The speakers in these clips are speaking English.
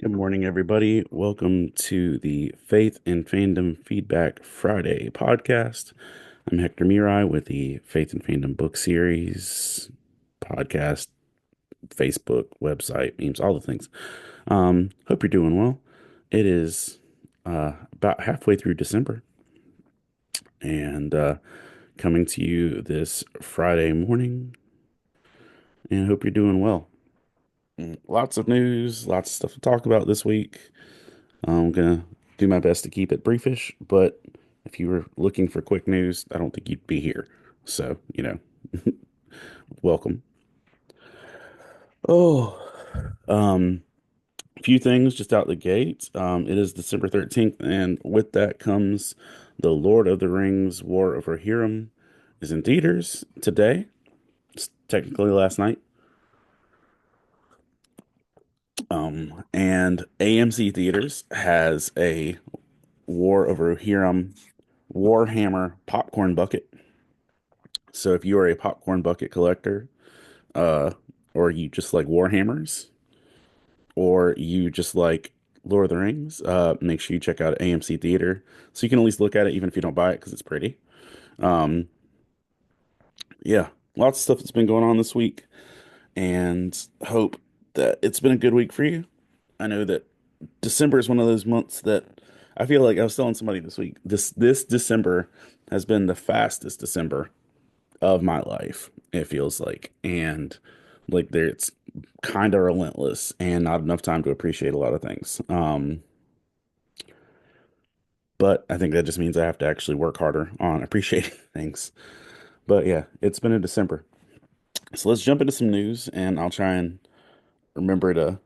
Good morning, everybody. Welcome to the Faith and Fandom Feedback Friday podcast. I'm Hector Mirai with the Faith and Fandom book series, podcast, Facebook, website, memes, all the things. Hope you're doing well. It is about halfway through December and coming to you this Friday morning, and hope you're doing well. Lots of news, lots of stuff to talk about this week. I'm gonna do my best to keep it briefish, but if you were looking for quick news, I don't think you'd be here. So, welcome. Oh, um, a few things just out the gate. It is December 13th, and with that comes The Lord of the Rings War over Hiram is in theaters today. It's technically last night. And AMC Theaters has a War over Hiram Warhammer popcorn bucket. So if you are a popcorn bucket collector, uh, or you just like Warhammers, or you just like Lord of the Rings, make sure you check out AMC Theater so you can at least look at it even if you don't buy it because it's pretty. Um, yeah, lots of stuff that's been going on this week, and hope that it's been a good week for you. I know that December is one of those months that I feel like I was telling somebody this week. This December has been the fastest December of my life, it feels like. And like there it's kind of relentless and not enough time to appreciate a lot of things. But I think that just means I have to actually work harder on appreciating things. But yeah, it's been in December. So let's jump into some news and I'll try and remember to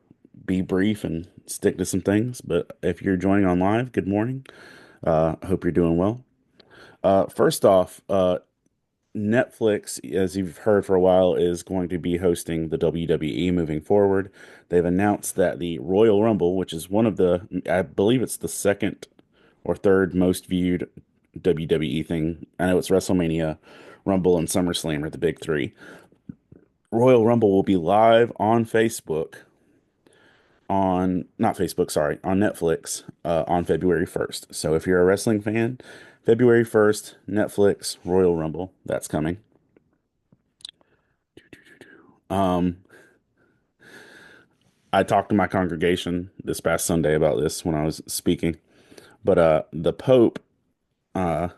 be brief and stick to some things. But if you're joining on live, good morning. Hope you're doing well. First off, Netflix, as you've heard for a while, is going to be hosting the WWE moving forward. They've announced that the Royal Rumble, which is one of the, I believe it's the second or third most viewed WWE thing. I know it's WrestleMania, Rumble, and SummerSlam are the big three. Royal Rumble will be live on Facebook, not Facebook, sorry, on Netflix on February 1st. So if you're a wrestling fan, February 1st, Netflix, Royal Rumble, that's coming. Um, I talked to my congregation this past Sunday about this when I was speaking, but the Pope uh,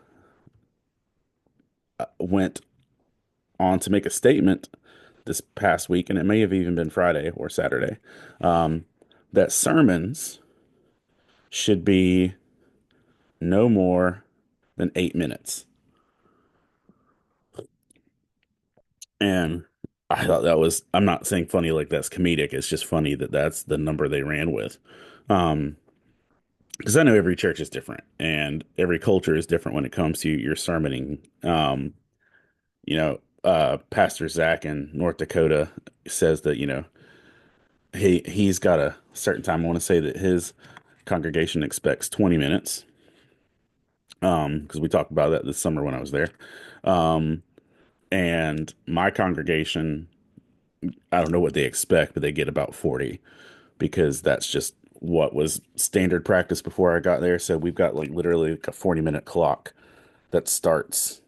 went on to make a statement this past week, and it may have even been Friday or Saturday, um, that sermons should be no more than 8 minutes. And I thought that was, I'm not saying funny like that's comedic. It's just funny that that's the number they ran with. Um, because I know every church is different and every culture is different when it comes to your sermoning. Pastor Zach in North Dakota says that, he's got a certain time. I want to say that his congregation expects 20 minutes. Because we talked about that this summer when I was there. Um, and my congregation, I don't know what they expect, but they get about 40 because that's just what was standard practice before I got there. So we've got like literally like a 40-minute clock that starts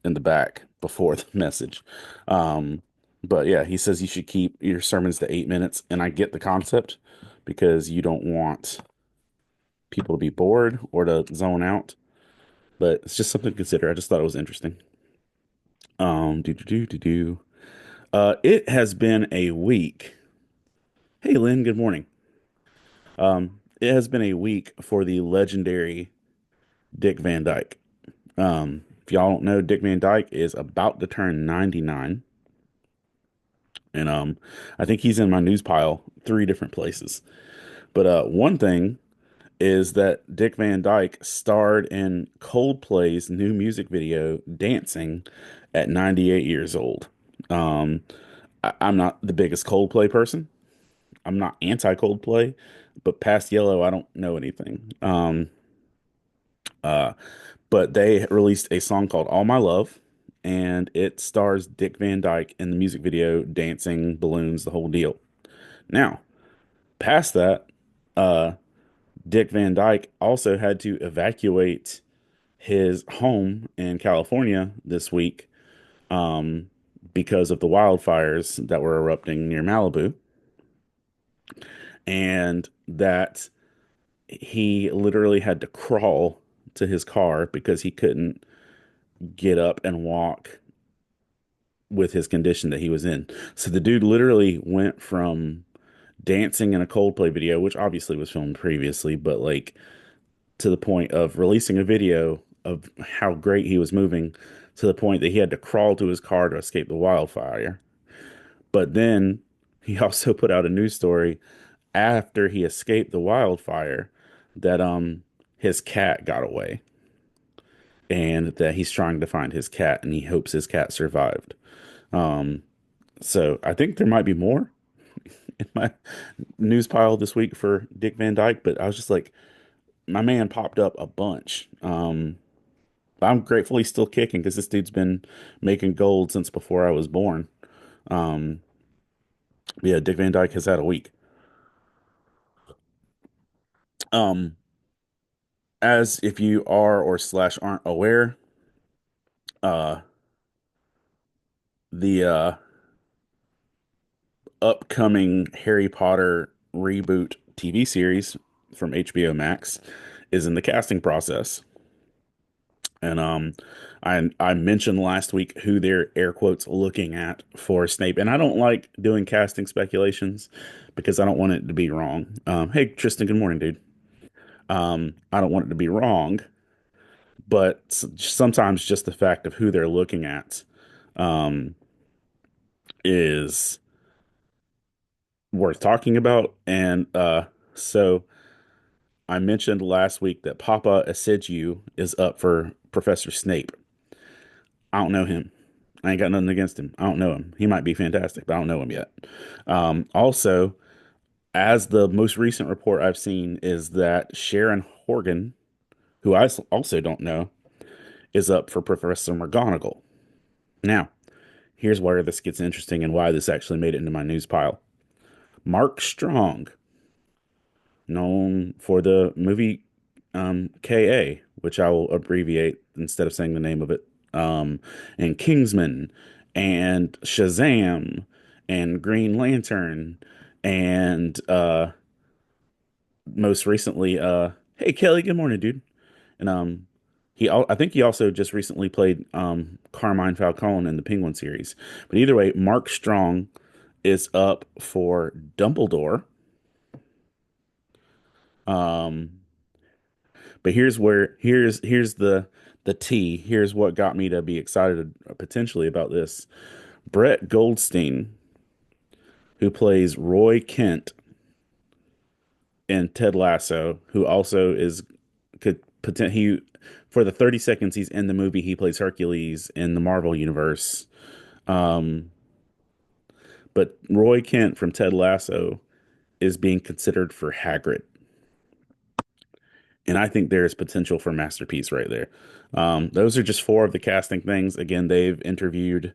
in the back before the message. Um, but yeah, he says you should keep your sermons to 8 minutes, and I get the concept because you don't want people to be bored or to zone out. But it's just something to consider. I just thought it was interesting. Do. It has been a week. Hey, Lynn, good morning. It has been a week for the legendary Dick Van Dyke. If y'all don't know, Dick Van Dyke is about to turn 99. And I think he's in my news pile three different places. But one thing is that Dick Van Dyke starred in Coldplay's new music video, Dancing, at 98 years old. Um, I'm not the biggest Coldplay person. I'm not anti Coldplay, but past Yellow, I don't know anything. Uh, but they released a song called All My Love, and it stars Dick Van Dyke in the music video, dancing, balloons, the whole deal. Now, past that, Uh, Dick Van Dyke also had to evacuate his home in California this week um, because of the wildfires that were erupting near Malibu, and that he literally had to crawl to his car because he couldn't get up and walk with his condition that he was in. So the dude literally went from dancing in a Coldplay video, which obviously was filmed previously, but like to the point of releasing a video of how great he was moving to the point that he had to crawl to his car to escape the wildfire. But then he also put out a news story after he escaped the wildfire that his cat got away and that he's trying to find his cat and he hopes his cat survived. Um so I think there might be more in my news pile this week for Dick Van Dyke, but I was just like, my man popped up a bunch. I'm grateful he's still kicking because this dude's been making gold since before I was born. Um, yeah, Dick Van Dyke has had a week. Um, as if you are or slash aren't aware, uh, the upcoming Harry Potter reboot TV series from HBO Max is in the casting process. And I mentioned last week who they're air quotes looking at for Snape, and I don't like doing casting speculations because I don't want it to be wrong. Hey Tristan, good morning, dude. I don't want it to be wrong, but sometimes just the fact of who they're looking at um, is worth talking about. And so I mentioned last week that Papa Assidu is up for Professor Snape. I don't know him. I ain't got nothing against him. I don't know him. He might be fantastic, but I don't know him yet. Also, as the most recent report I've seen is that Sharon Horgan, who also don't know, is up for Professor McGonagall. Now, here's where this gets interesting and why this actually made it into my news pile. Mark Strong, known for the movie KA, which I will abbreviate instead of saying the name of it, and Kingsman, and Shazam, and Green Lantern, and most recently, hey Kelly, good morning, dude. And I think he also just recently played Carmine Falcone in the Penguin series. But either way, Mark Strong is up for Dumbledore. Um, but here's the T. Here's what got me to be excited potentially about this. Brett Goldstein, who plays Roy Kent in Ted Lasso, who also is could he for the 30 seconds he's in the movie, he plays Hercules in the Marvel universe. Um, but Roy Kent from Ted Lasso is being considered for Hagrid. And I think there is potential for masterpiece right there. Those are just four of the casting things. Again, they've interviewed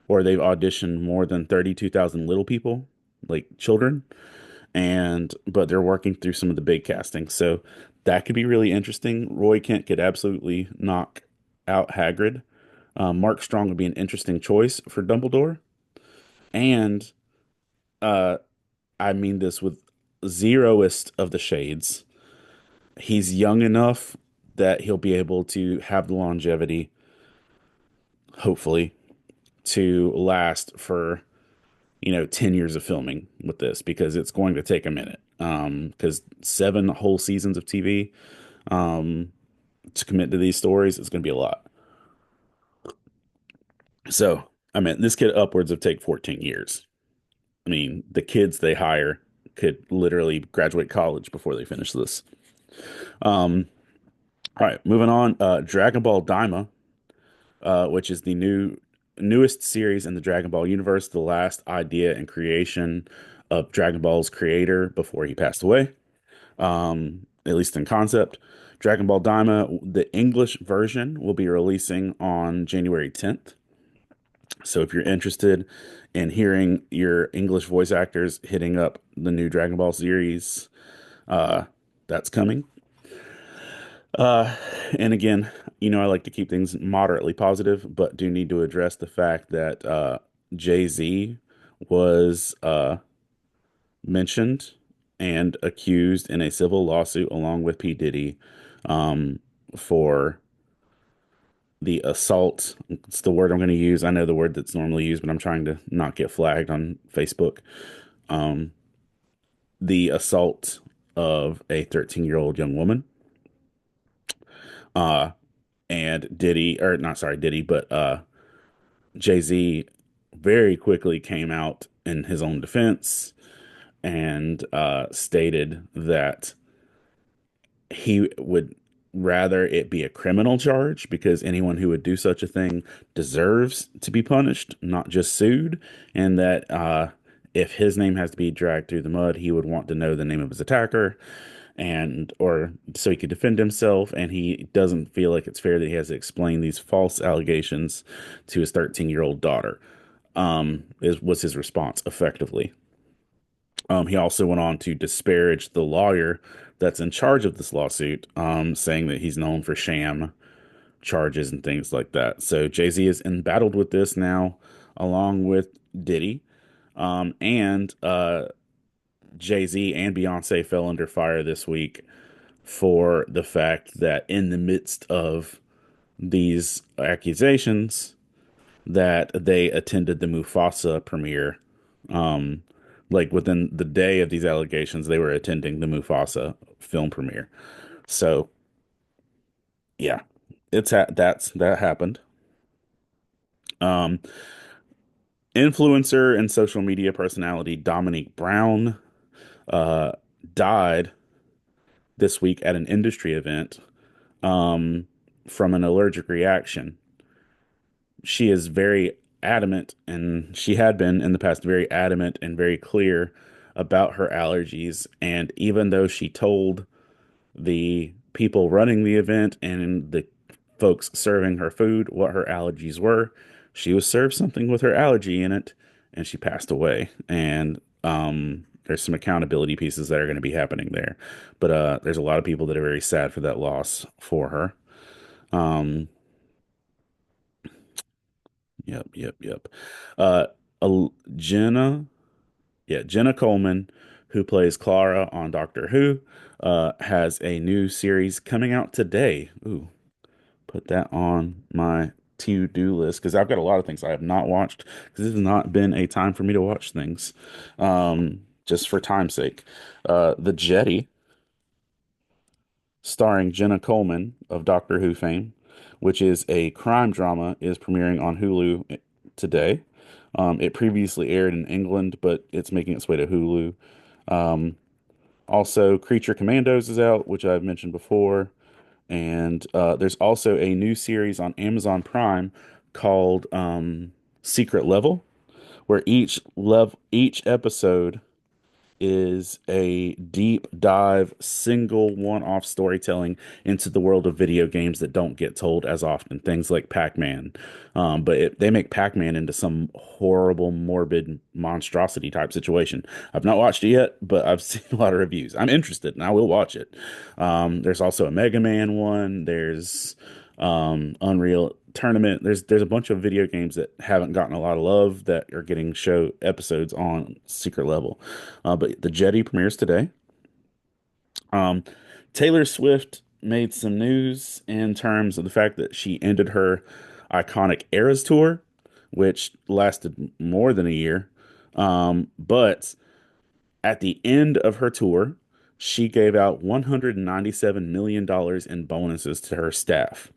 or they've auditioned more than 32,000 little people, like children, and but they're working through some of the big casting. So that could be really interesting. Roy Kent could absolutely knock out Hagrid. Mark Strong would be an interesting choice for Dumbledore. And uh, I mean this with zeroest of the shades. He's young enough that he'll be able to have the longevity, hopefully, to last for 10 years of filming with this because it's going to take a minute. Because 7 whole seasons of TV to commit to these stories is going to be a lot. So, I mean, this could upwards of take 14 years. I mean, the kids they hire could literally graduate college before they finish this. Um, all right, moving on. Dragon Ball Daima, which is the newest series in the Dragon Ball universe, the last idea and creation of Dragon Ball's creator before he passed away, at least in concept. Dragon Ball Daima, the English version, will be releasing on January 10th. So if you're interested in hearing your English voice actors hitting up the new Dragon Ball series, Uh, that's coming. Uh, and again, I like to keep things moderately positive, but do need to address the fact that Jay-Z was mentioned and accused in a civil lawsuit along with P. Diddy um, for the assault. It's the word I'm going to use. I know the word that's normally used, but I'm trying to not get flagged on Facebook. Um, the assault of a 13-year-old young woman. Uh, and Diddy, or not, sorry, Diddy, but Jay-Z very quickly came out in his own defense and stated that he would rather it be a criminal charge because anyone who would do such a thing deserves to be punished, not just sued, and that if his name has to be dragged through the mud, he would want to know the name of his attacker and or so he could defend himself, and he doesn't feel like it's fair that he has to explain these false allegations to his 13-year-old daughter. Is was his response effectively. He also went on to disparage the lawyer that's in charge of this lawsuit, saying that he's known for sham charges and things like that. So Jay-Z is embattled with this now, along with Diddy. And Jay-Z and Beyonce fell under fire this week for the fact that in the midst of these accusations, that they attended the Mufasa premiere. Um, like within the day of these allegations, they were attending the Mufasa film premiere. So yeah, that happened. Um, Influencer and social media personality Dominique Brown uh, died this week at an industry event um, from an allergic reaction. She is very adamant, and she had been in the past very adamant and very clear about her allergies. And even though she told the people running the event and the folks serving her food what her allergies were, she was served something with her allergy in it, and she passed away. And there's some accountability pieces that are going to be happening there. But there's a lot of people that are very sad for that loss for her. Um, Yep, yep, yep. Uh, Jenna, yeah, Jenna Coleman, who plays Clara on Doctor Who, has a new series coming out today. Ooh, put that on my to-do list because I've got a lot of things I have not watched because this has not been a time for me to watch things, just for time's sake. The Jetty, starring Jenna Coleman of Doctor Who fame, which is a crime drama, is premiering on Hulu today. It previously aired in England, but it's making its way to Hulu. Um, Also, Creature Commandos is out, which I've mentioned before. And there's also a new series on Amazon Prime called Secret Level, where each episode is a deep dive, single one-off storytelling into the world of video games that don't get told as often. Things like Pac-Man, they make Pac-Man into some horrible, morbid monstrosity type situation. I've not watched it yet, but I've seen a lot of reviews. I'm interested, and I will watch it. There's also a Mega Man one. There's Unreal Tournament. There's a bunch of video games that haven't gotten a lot of love that are getting show episodes on Secret Level. But the Jetty premieres today. Um, Taylor Swift made some news in terms of the fact that she ended her iconic Eras tour, which lasted more than a year. But at the end of her tour, she gave out $197 million in bonuses to her staff.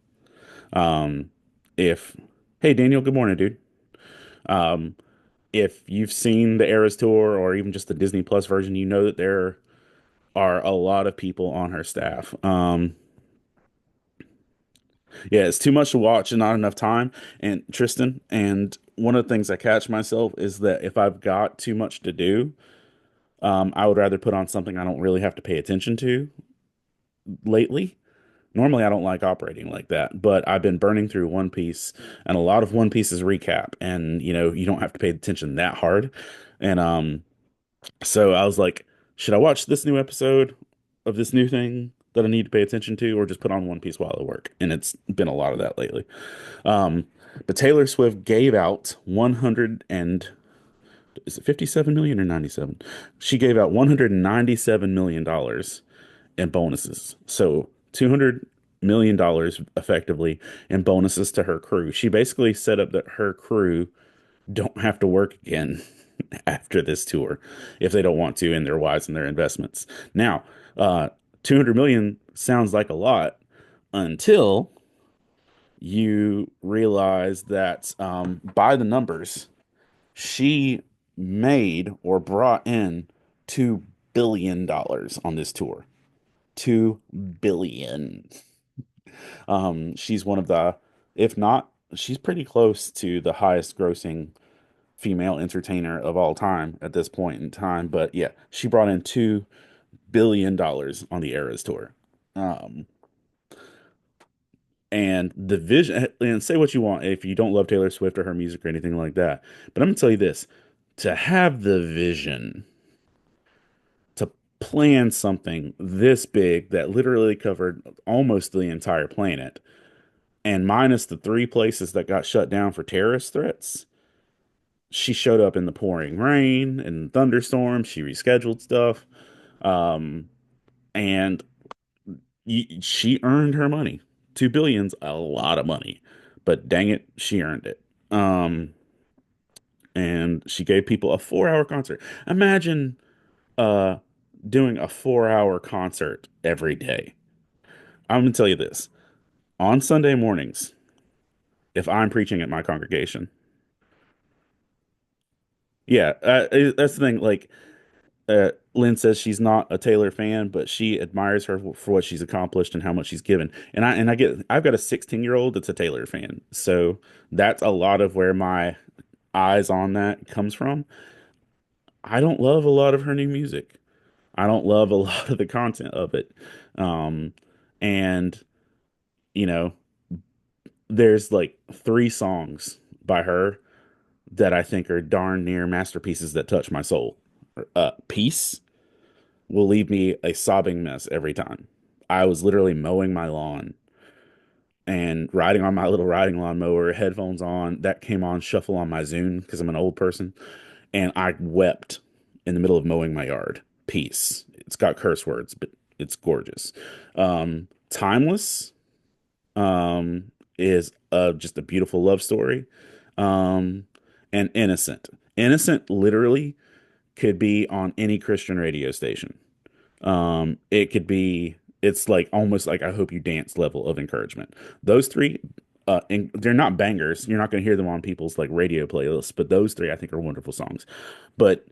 Um, if, Hey Daniel, good morning, dude. Um, if you've seen the Eras tour or even just the Disney Plus version, you know that there are a lot of people on her staff. Yeah, it's too much to watch and not enough time. And Tristan, and one of the things I catch myself is that if I've got too much to do, I would rather put on something I don't really have to pay attention to lately. Normally, I don't like operating like that, but I've been burning through One Piece, and a lot of One Piece's recap, and you don't have to pay attention that hard. And so I was like, should I watch this new episode? of this new thing that I need to pay attention to, or just put on one piece while I work. And it's been a lot of that lately. Um, but Taylor Swift gave out 100 and is it 57 million or 97? She gave out 197 million dollars in bonuses. So 200 million dollars effectively in bonuses to her crew. She basically set up that her crew don't have to work again after this tour if they don't want to and they're wise in their investments. Now, 200 million sounds like a lot until you realize that by the numbers, she made or brought in $2 billion on this tour. 2 billion. She's one of the, if not, she's pretty close to the highest grossing female entertainer of all time at this point in time. But yeah, she brought in $2 billion on the Eras tour. Um, and the vision, and say what you want if you don't love Taylor Swift or her music or anything like that. But I'm gonna tell you this, to have the vision to plan something this big that literally covered almost the entire planet and minus the three places that got shut down for terrorist threats, she showed up in the pouring rain and thunderstorms. She rescheduled stuff. Um, and she earned her money. 2 billion's a lot of money, but dang it, she earned it. Um, and she gave people a 4 hour concert. Imagine uh doing a 4 hour concert every day. I'm gonna tell you this. On Sunday mornings, if I'm preaching at my congregation, yeah, that's the thing. Like, Lynn says she's not a Taylor fan, but she admires her for what she's accomplished and how much she's given. I've got a 16-year-old that's a Taylor fan, so that's a lot of where my eyes on that comes from. I don't love a lot of her new music. I don't love a lot of the content of it. Um, and you know, there's like three songs by her that I think are darn near masterpieces that touch my soul. Peace will leave me a sobbing mess every time. I was literally mowing my lawn and riding on my little riding lawn mower, headphones on. That came on shuffle on my Zune because I'm an old person, and I wept in the middle of mowing my yard. Peace. It's got curse words, but it's gorgeous. Timeless is just a beautiful love story. Um, and Innocent. Innocent literally could be on any Christian radio station. It could be, it's like almost like I hope you dance level of encouragement. Those three, and they're not bangers. You're not going to hear them on people's like radio playlists, but those three I think are wonderful songs. But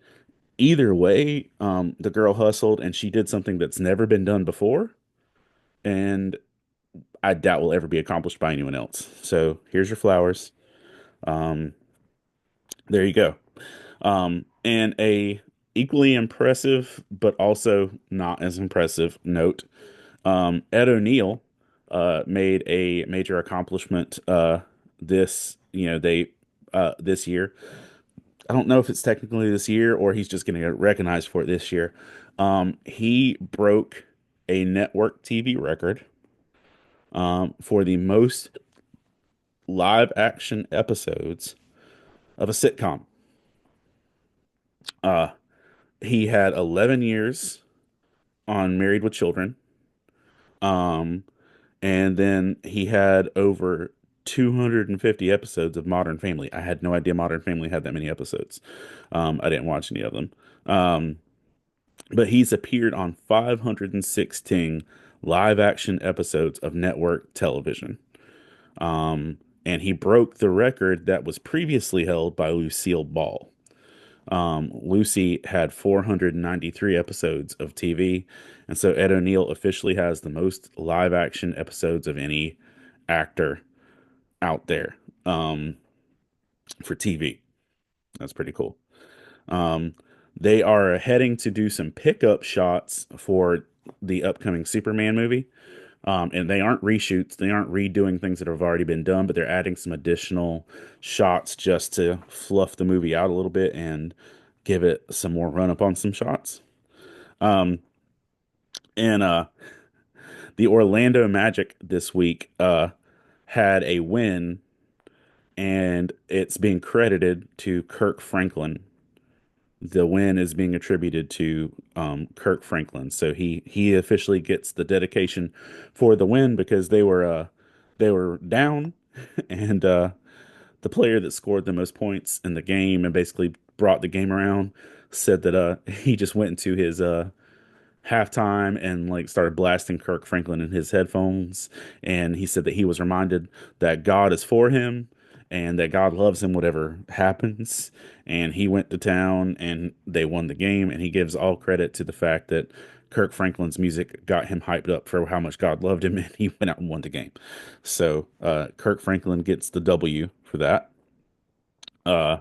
either way, the girl hustled and she did something that's never been done before, and I doubt will ever be accomplished by anyone else. So here's your flowers. Um, there you go. And a equally impressive, but also not as impressive note. Ed O'Neill made a major accomplishment this they this year. I don't know if it's technically this year or he's just going to get recognized for it this year. He broke a network TV record for the most live action episodes of a sitcom. Uh, he had 11 years on Married with Children. Um, And then he had over 250 episodes of Modern Family. I had no idea Modern Family had that many episodes. I didn't watch any of them. Um, but he's appeared on 516 live action episodes of network television. And he broke the record that was previously held by Lucille Ball. Lucy had 493 episodes of TV, and so Ed O'Neill officially has the most live action episodes of any actor out there for TV. That's pretty cool. Um, they are heading to do some pickup shots for the upcoming Superman movie. And they aren't reshoots, they aren't redoing things that have already been done, but they're adding some additional shots just to fluff the movie out a little bit and give it some more run up on some shots. Um, And the Orlando Magic this week had a win, and it's being credited to Kirk Franklin. The win is being attributed to Kirk Franklin. So he officially gets the dedication for the win because they were down, and the player that scored the most points in the game and basically brought the game around said that he just went into his halftime and like started blasting Kirk Franklin in his headphones, and he said that he was reminded that God is for him and that God loves him whatever happens, and he went to town and they won the game, and he gives all credit to the fact that Kirk Franklin's music got him hyped up for how much God loved him, and he went out and won the game. So Kirk Franklin gets the W for that. uh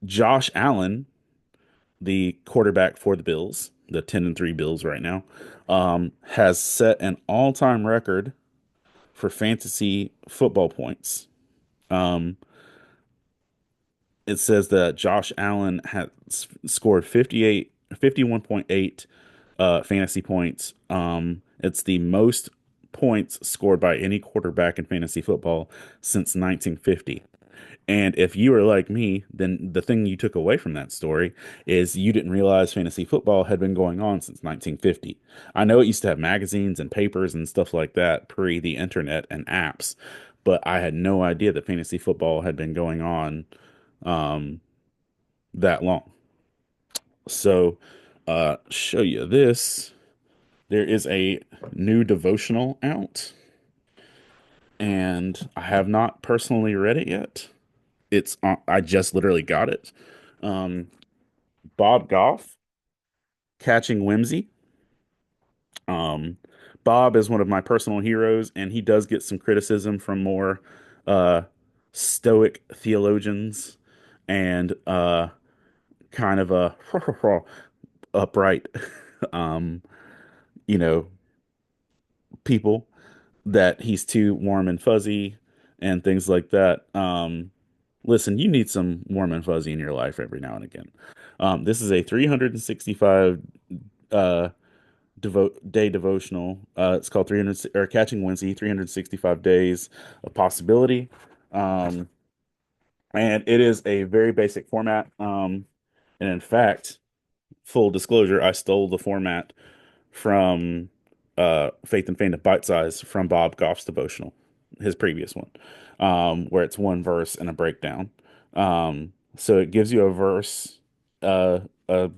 Josh Allen, the quarterback for the Bills, the 10-3 Bills right now, has set an all-time record for fantasy football points. Um, it says that Josh Allen has scored 51.8 fantasy points. It's the most points scored by any quarterback in fantasy football since 1950. And if you were like me, then the thing you took away from that story is you didn't realize fantasy football had been going on since 1950. I know it used to have magazines and papers and stuff like that pre the internet and apps, but I had no idea that fantasy football had been going on um, that long. So, show you this. There is a new devotional out, and I have not personally read it yet. I just literally got it. Um, Bob Goff, Catching Whimsy. Um, Bob is one of my personal heroes, and he does get some criticism from more uh, stoic theologians and kind of a upright, um, you know, people that he's too warm and fuzzy and things like that. Listen, you need some warm and fuzzy in your life every now and again. This is a 365 uh, day devotional. It's called 300 or Catching Wednesday, 365 days of possibility. Um, and it is a very basic format. And in fact, full disclosure, I stole the format from Faith and Fandom Bite Size from Bob Goff's devotional, his previous one, where it's one verse and a breakdown. So it gives you a verse, a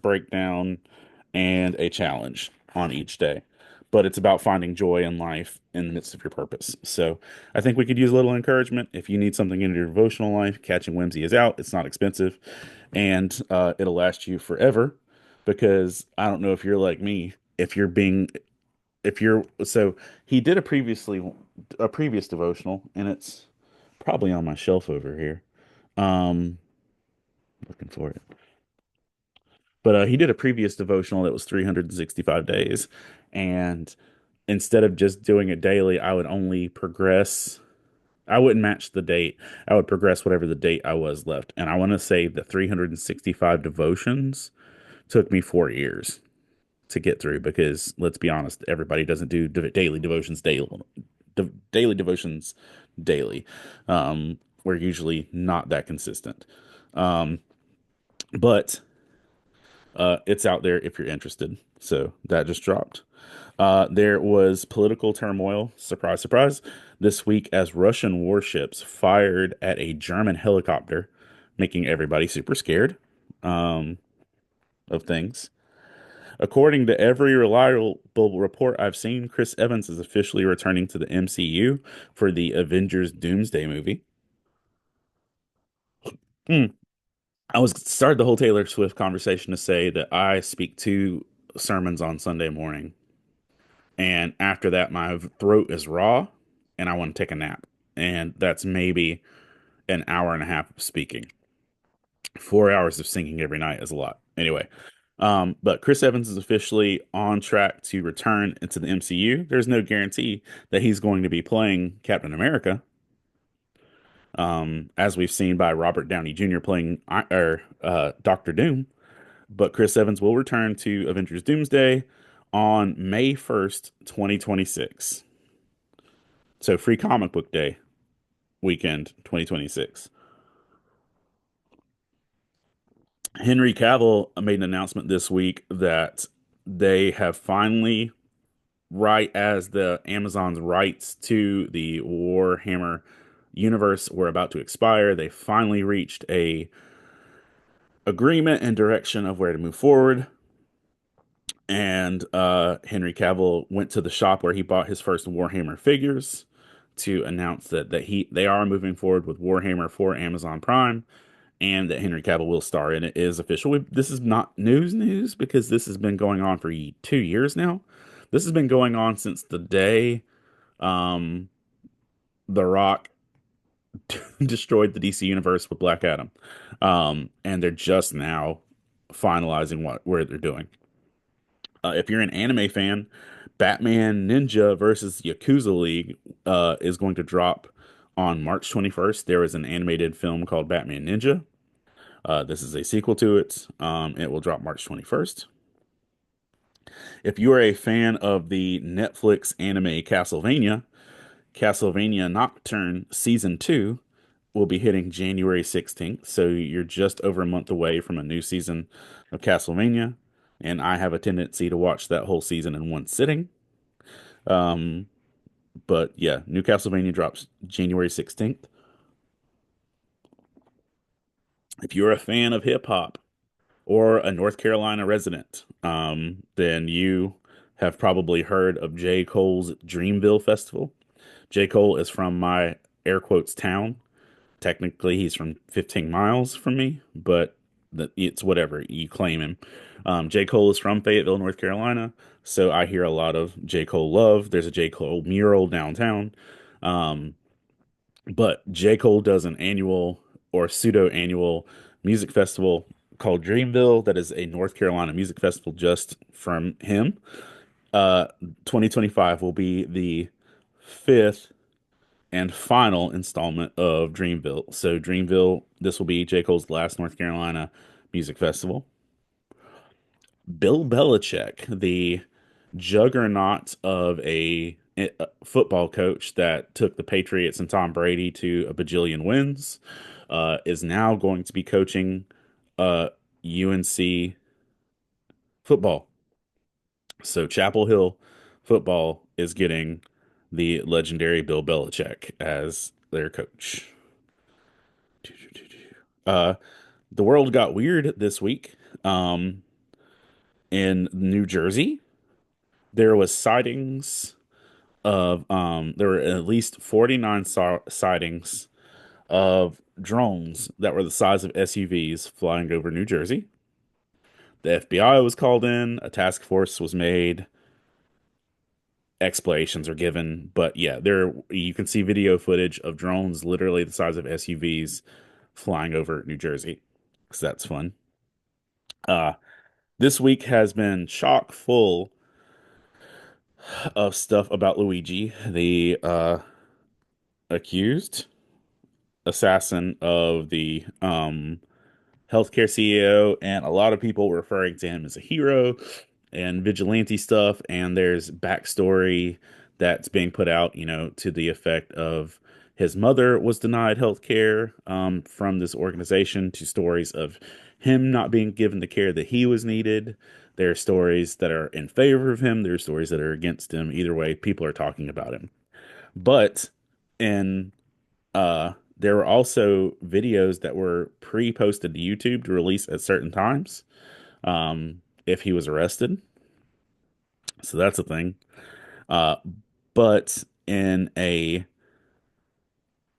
breakdown, and a challenge on each day. But it's about finding joy in life in the midst of your purpose. So I think we could use a little encouragement. If you need something in your devotional life, Catching Whimsy is out. It's not expensive, and it'll last you forever. Because I don't know if you're like me, if you're so he did a previous devotional, and it's probably on my shelf over here. Um, looking for it. But he did a previous devotional that was 365 days, and instead of just doing it daily, I would only progress. I wouldn't match the date. I would progress whatever the date I was left. And I want to say the 365 devotions took me 4 years to get through because let's be honest, everybody doesn't do daily devotions daily devotions daily. We're usually not that consistent. Um, but it's out there if you're interested. So that just dropped. There was political turmoil, surprise, surprise, this week as Russian warships fired at a German helicopter, making everybody super scared of things. According to every reliable report I've seen, Chris Evans is officially returning to the MCU for the Avengers Doomsday movie. Hmm. I was started the whole Taylor Swift conversation to say that I speak two sermons on Sunday morning, and after that, my throat is raw, and I want to take a nap, and that's maybe an hour and a half of speaking. 4 hours of singing every night is a lot. Anyway, but Chris Evans is officially on track to return into the MCU. There's no guarantee that he's going to be playing Captain America, as we've seen by Robert Downey Jr. playing Doctor Doom. But Chris Evans will return to Avengers Doomsday on May 1st, 2026. So free comic book day weekend 2026. Henry Cavill made an announcement this week that they have finally, right as the Amazon's rights to the Warhammer universe were about to expire, they finally reached a agreement and direction of where to move forward. And Henry Cavill went to the shop where he bought his first Warhammer figures to announce that they are moving forward with Warhammer for Amazon Prime, and that Henry Cavill will star in it is official. This is not news because this has been going on for 2 years now. This has been going on since the day um, The Rock destroyed the DC universe with Black Adam, and they're just now finalizing where they're doing. If you're an anime fan, Batman Ninja versus Yakuza League is going to drop on March 21st. There is an animated film called Batman Ninja. This is a sequel to it. It will drop March 21st. If you are a fan of the Netflix anime Castlevania, Castlevania Nocturne Season 2 will be hitting January 16th. So you're just over a month away from a new season of Castlevania. And I have a tendency to watch that whole season in one sitting. Um, but yeah, new Castlevania drops January 16th. If you're a fan of hip hop or a North Carolina resident, then you have probably heard of J. Cole's Dreamville Festival. J. Cole is from my air quotes town. Technically, he's from 15 miles from me, but it's whatever you claim him. J. Cole is from Fayetteville, North Carolina, so I hear a lot of J. Cole love. There's a J. Cole mural downtown. Um, but J. Cole does an annual or pseudo annual music festival called Dreamville, that is a North Carolina music festival just from him. 2025 will be the fifth and final installment of Dreamville. So Dreamville, this will be J. Cole's last North Carolina music festival. Bill Belichick, the juggernaut of a football coach that took the Patriots and Tom Brady to a bajillion wins, is now going to be coaching UNC football. So Chapel Hill football is getting the legendary Bill Belichick as their coach. Uh, the world got weird this week. In New Jersey, there was sightings of there were at least 49 sightings of drones that were the size of SUVs flying over New Jersey. The FBI was called in, a task force was made, explanations are given, but yeah, there you can see video footage of drones literally the size of SUVs flying over New Jersey. So that's fun. Uh, this week has been chock full of stuff about Luigi, the accused assassin of the healthcare CEO, and a lot of people referring to him as a hero and vigilante stuff. And there's backstory that's being put out, to the effect of his mother was denied healthcare from this organization, to stories of him not being given the care that he was needed. There are stories that are in favor of him. There are stories that are against him. Either way, people are talking about him. But in there were also videos that were pre-posted to YouTube to release at certain times, if he was arrested. So that's a thing. Uh, but I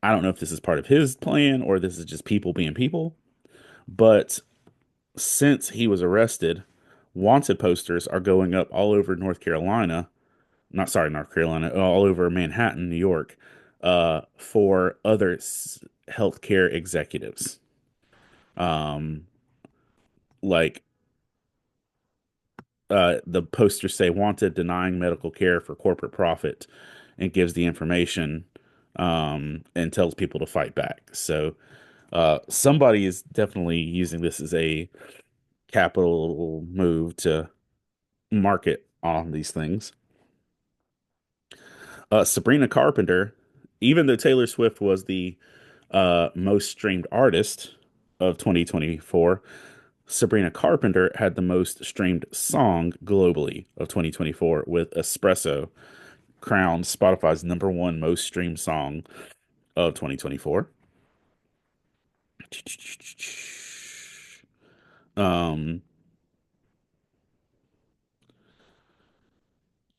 don't know if this is part of his plan or this is just people being people, but since he was arrested, wanted posters are going up all over North Carolina, not sorry, North Carolina, all over Manhattan, New York, for other healthcare executives. Um, like the posters say wanted denying medical care for corporate profit, and gives the information and tells people to fight back. So somebody is definitely using this as a capital move to market on these things. Sabrina Carpenter, even though Taylor Swift was the most streamed artist of 2024, Sabrina Carpenter had the most streamed song globally of 2024 with Espresso, crowned Spotify's number one most streamed song of 2024. Um,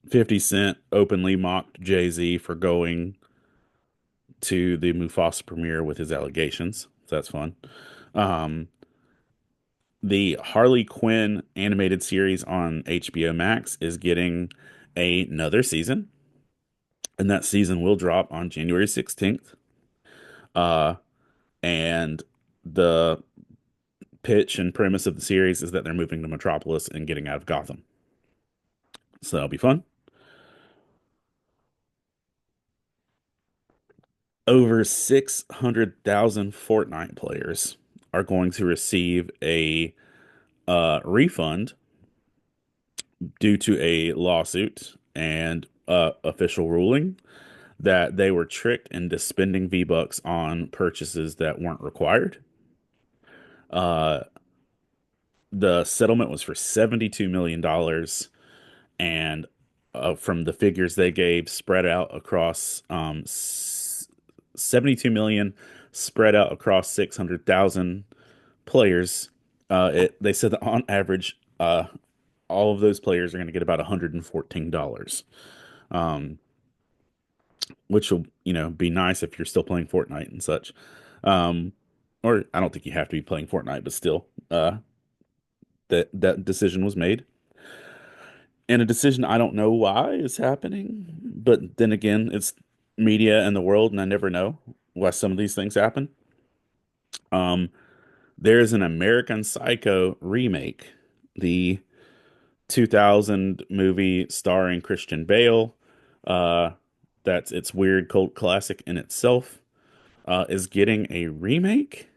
50 Cent openly mocked Jay-Z for going to the Mufasa premiere with his allegations. So that's fun. Um, the Harley Quinn animated series on HBO Max is getting another season, and that season will drop on January 16th. Uh, and the pitch and premise of the series is that they're moving to Metropolis and getting out of Gotham. So that'll be fun. Over 600,000 Fortnite players are going to receive a refund due to a lawsuit and official ruling that they were tricked into spending V-Bucks on purchases that weren't required. Uh, the settlement was for $72 million, and from the figures they gave, spread out across 72 million, spread out across 600,000 players. They said that on average, all of those players are going to get about $114, um, which will, be nice if you're still playing Fortnite and such. Um, or I don't think you have to be playing Fortnite, but still, that decision was made. And a decision I don't know why is happening, but then again, it's media and the world, and I never know why some of these things happen. Um, there's an American Psycho remake, the 2000 movie starring Christian Bale. Uh, that's its weird cult classic in itself. Is getting a remake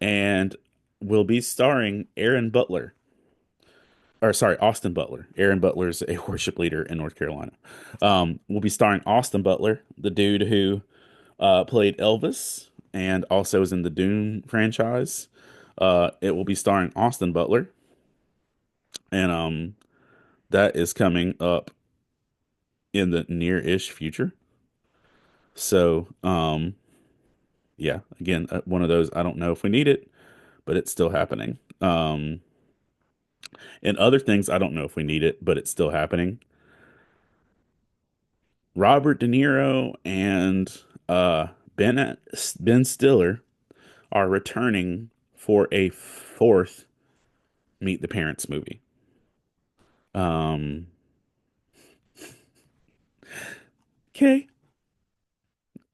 and will be starring Aaron Butler. Or sorry, Austin Butler. Aaron Butler's a worship leader in North Carolina. Will be starring Austin Butler, the dude who played Elvis and also is in the Dune franchise. It will be starring Austin Butler, and that is coming up in the near-ish future. So, yeah, again, one of those I don't know if we need it, but it's still happening. And other things I don't know if we need it, but it's still happening. Robert De Niro and Ben Ben Stiller are returning for a fourth Meet the Parents movie. Um, okay,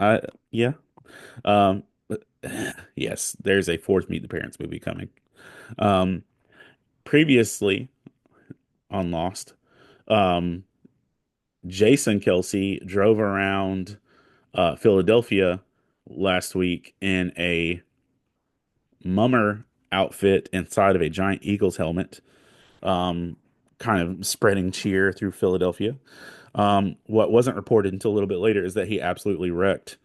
I yeah. But, yes, there's a fourth Meet the Parents movie coming. Um, previously on Lost, um, Jason Kelsey drove around Philadelphia last week in a mummer outfit inside of a giant Eagles helmet, um, kind of spreading cheer through Philadelphia. What wasn't reported until a little bit later is that he absolutely wrecked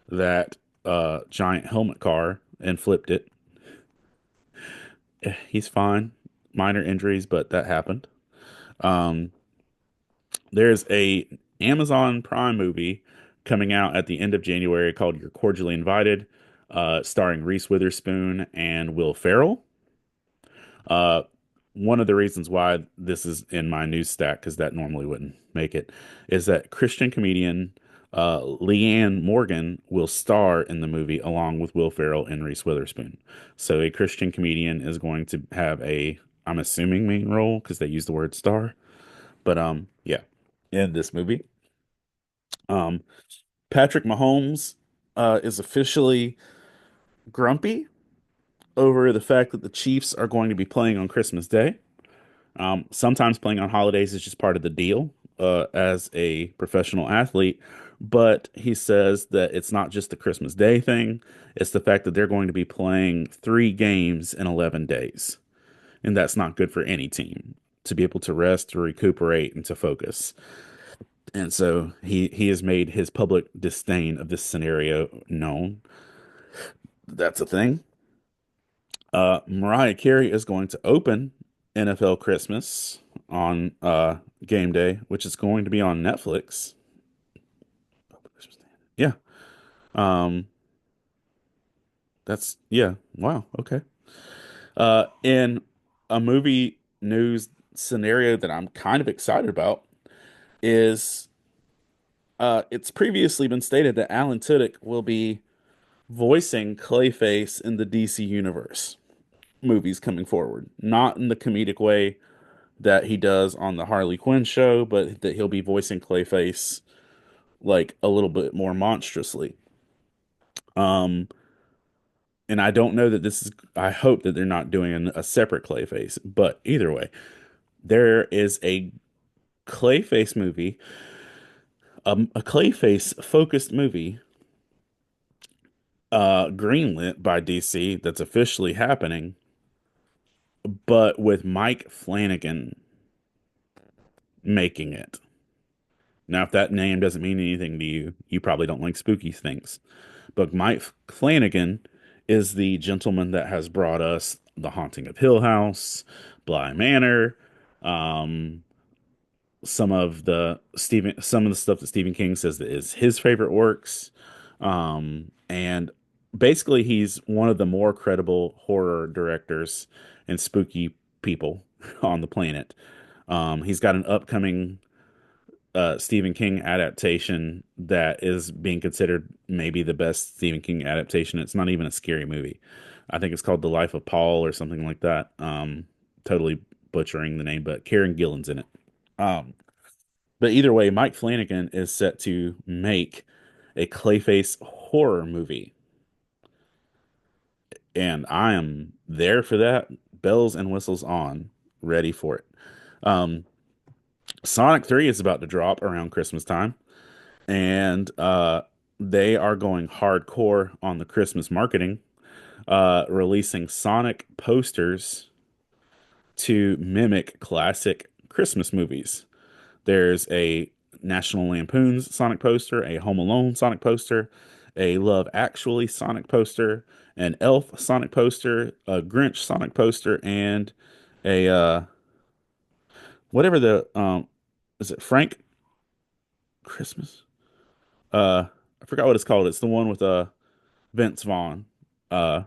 that giant helmet car and flipped it. He's fine, minor injuries, but that happened. Um, there's a Amazon Prime movie coming out at the end of January called You're Cordially Invited, starring Reese Witherspoon and Will Ferrell. Uh, one of the reasons why this is in my news stack, because that normally wouldn't make it, is that Christian comedian Leanne Morgan will star in the movie along with Will Ferrell and Reese Witherspoon. So a Christian comedian is going to have a, I'm assuming, main role because they use the word star. But yeah, in this movie, um, Patrick Mahomes is officially grumpy over the fact that the Chiefs are going to be playing on Christmas Day. Sometimes playing on holidays is just part of the deal as a professional athlete. But he says that it's not just the Christmas Day thing, it's the fact that they're going to be playing 3 games in 11 days. And that's not good for any team to be able to rest, to recuperate, and to focus. And so he has made his public disdain of this scenario known. That's a thing. Mariah Carey is going to open NFL Christmas on game day, which is going to be on Netflix. Yeah. Um, that's yeah. Wow. Okay. In a movie news scenario that I'm kind of excited about is it's previously been stated that Alan Tudyk will be voicing Clayface in the DC universe movies coming forward. Not in the comedic way that he does on the Harley Quinn show, but that he'll be voicing Clayface like a little bit more monstrously. Um, and I don't know that this is, I hope that they're not doing a separate Clayface, but either way, there is a Clayface movie, a Clayface focused movie, greenlit by DC that's officially happening, but with Mike Flanagan making it. Now, if that name doesn't mean anything to you, you probably don't like spooky things. But Mike Flanagan is the gentleman that has brought us The Haunting of Hill House, Bly Manor, um, some of the stuff that Stephen King says that is his favorite works. And basically he's one of the more credible horror directors and spooky people on the planet. He's got an upcoming Stephen King adaptation that is being considered maybe the best Stephen King adaptation. It's not even a scary movie. I think it's called The Life of Paul or something like that. Totally butchering the name, but Karen Gillan's in it. Um, but either way, Mike Flanagan is set to make a Clayface horror movie, and I am there for that. Bells and whistles on, ready for it. Um, Sonic 3 is about to drop around Christmas time. And they are going hardcore on the Christmas marketing, releasing Sonic posters to mimic classic Christmas movies. There's a National Lampoon's Sonic poster, a Home Alone Sonic poster, a Love Actually Sonic poster, an Elf Sonic poster, a Grinch Sonic poster, and a whatever the is it Frank Christmas? I forgot what it's called. It's the one with Vince Vaughn uh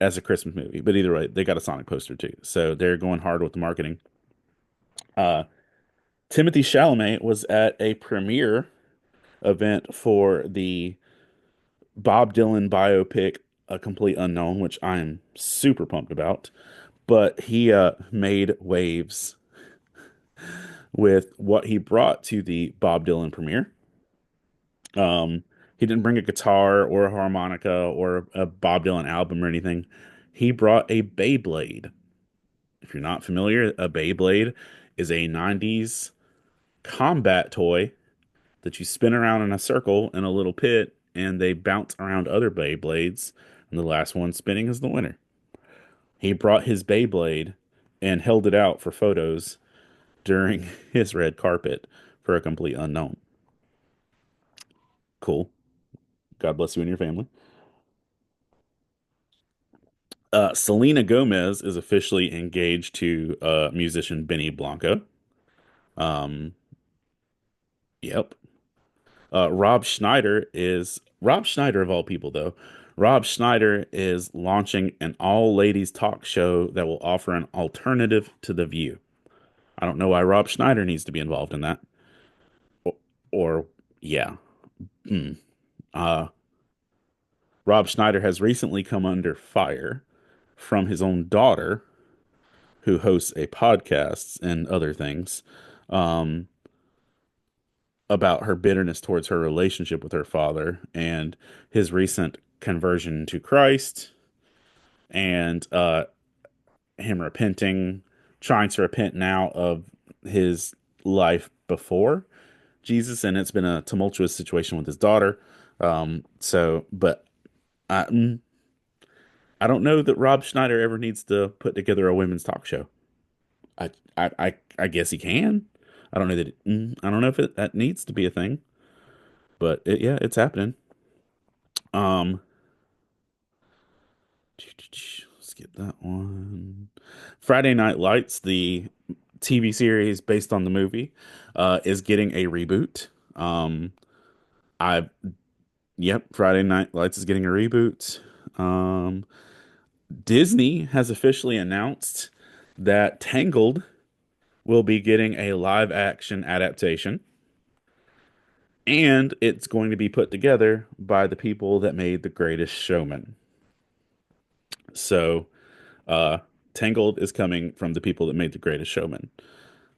as a Christmas movie. But either way, they got a Sonic poster too. So they're going hard with the marketing. Uh Timothy Chalamet was at a premiere event for the Bob Dylan biopic A Complete Unknown, which I am super pumped about. But he made waves with what he brought to the Bob Dylan premiere. He didn't bring a guitar or a harmonica or a Bob Dylan album or anything. He brought a Beyblade. If you're not familiar, a Beyblade is a 90s combat toy that you spin around in a circle in a little pit and they bounce around other Beyblades, and the last one spinning is the winner. He brought his Beyblade and held it out for photos during his red carpet for A Complete Unknown. Cool. God bless you and your family. Selena Gomez is officially engaged to musician Benny Blanco. Um, yep. Rob Schneider of all people, though. Rob Schneider is launching an all ladies talk show that will offer an alternative to The View. I don't know why Rob Schneider needs to be involved in that. Or, or yeah. Mm. Uh, Rob Schneider has recently come under fire from his own daughter, who hosts a podcast and other things, um, about her bitterness towards her relationship with her father and his recent conversion to Christ and him repenting, trying to repent now of his life before Jesus. And it's been a tumultuous situation with his daughter. But I, mm, I don't know that Rob Schneider ever needs to put together a women's talk show. I guess he can. I don't know I don't know if that needs to be a thing, but yeah, it's happening. Um, skip that one. Friday Night Lights, the TV series based on the movie, is getting a reboot. Um, I Yep, Friday Night Lights is getting a reboot. Um, Disney has officially announced that Tangled will be getting a live action adaptation, and it's going to be put together by the people that made The Greatest Showman. So, uh, Tangled is coming from the people that made The Greatest Showman.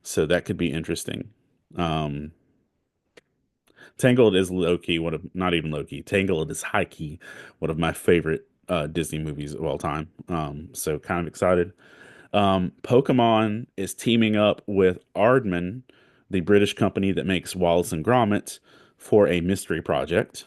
So that could be interesting. Um, Tangled is low key, one of not even low key. Tangled is high key, one of my favorite Disney movies of all time. So kind of excited. Pokemon is teaming up with Aardman, the British company that makes Wallace and Gromit, for a mystery project.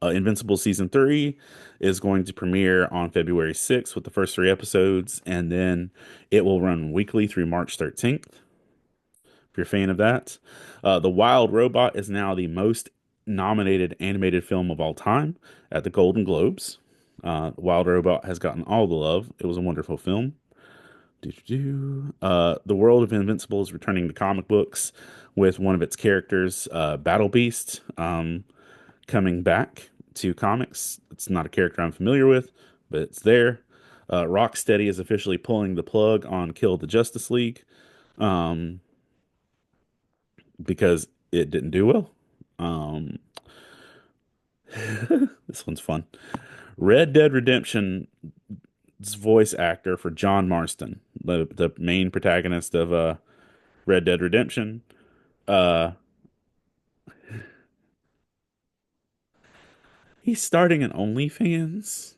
Invincible season 3 is going to premiere on February 6th with the first 3 episodes, and then it will run weekly through March 13th. If you're a fan of that, The Wild Robot is now the most nominated animated film of all time at the Golden Globes. Wild Robot has gotten all the love. It was a wonderful film. The world of Invincible is returning to comic books with one of its characters, Battle Beast, coming back to comics. It's not a character I'm familiar with, but it's there. Rocksteady is officially pulling the plug on Kill the Justice League, um, because it didn't do well. Um, this one's fun. Red Dead Redemption's voice actor for John Marston, the main protagonist of Red Dead Redemption. Uh, he's starting an OnlyFans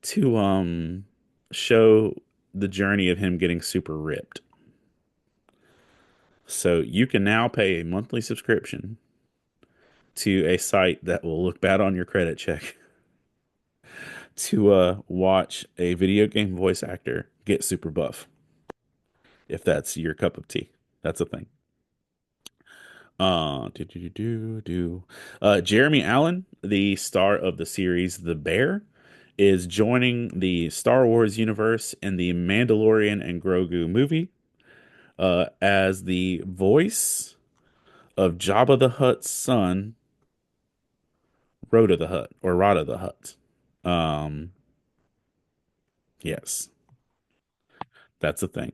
to show the journey of him getting super ripped. So you can now pay a monthly subscription to a site that will look bad on your credit check to watch a video game voice actor get super buff, if that's your cup of tea. That's a thing. Jeremy Allen, the star of the series The Bear, is joining the Star Wars universe in the Mandalorian and Grogu movie, as the voice of Jabba the Hutt's son, Rhoda the Hutt, or Rada the Hutt. Um, yes, that's a thing.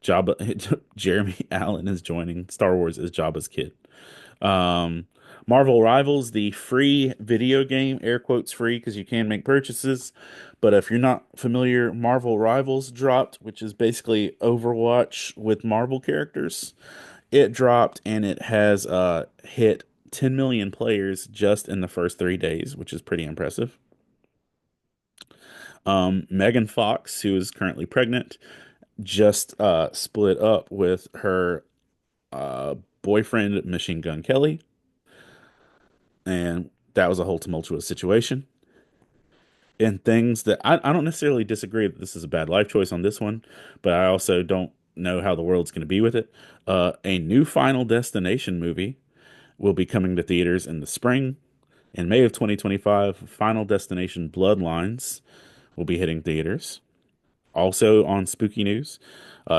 Jabba Jeremy Allen is joining Star Wars as Jabba's kid. Um, Marvel Rivals, the free video game, air quotes free because you can make purchases. But if you're not familiar, Marvel Rivals dropped, which is basically Overwatch with Marvel characters. It dropped and it has hit 10 million players just in the first 3 days, which is pretty impressive. Megan Fox, who is currently pregnant, just split up with her uh, boyfriend, Machine Gun Kelly, and that was a whole tumultuous situation. And things that I don't necessarily disagree that this is a bad life choice on this one, but I also don't know how the world's going to be with it. A new Final Destination movie will be coming to theaters in the spring. In May of 2025, Final Destination Bloodlines will be hitting theaters. Also on spooky news,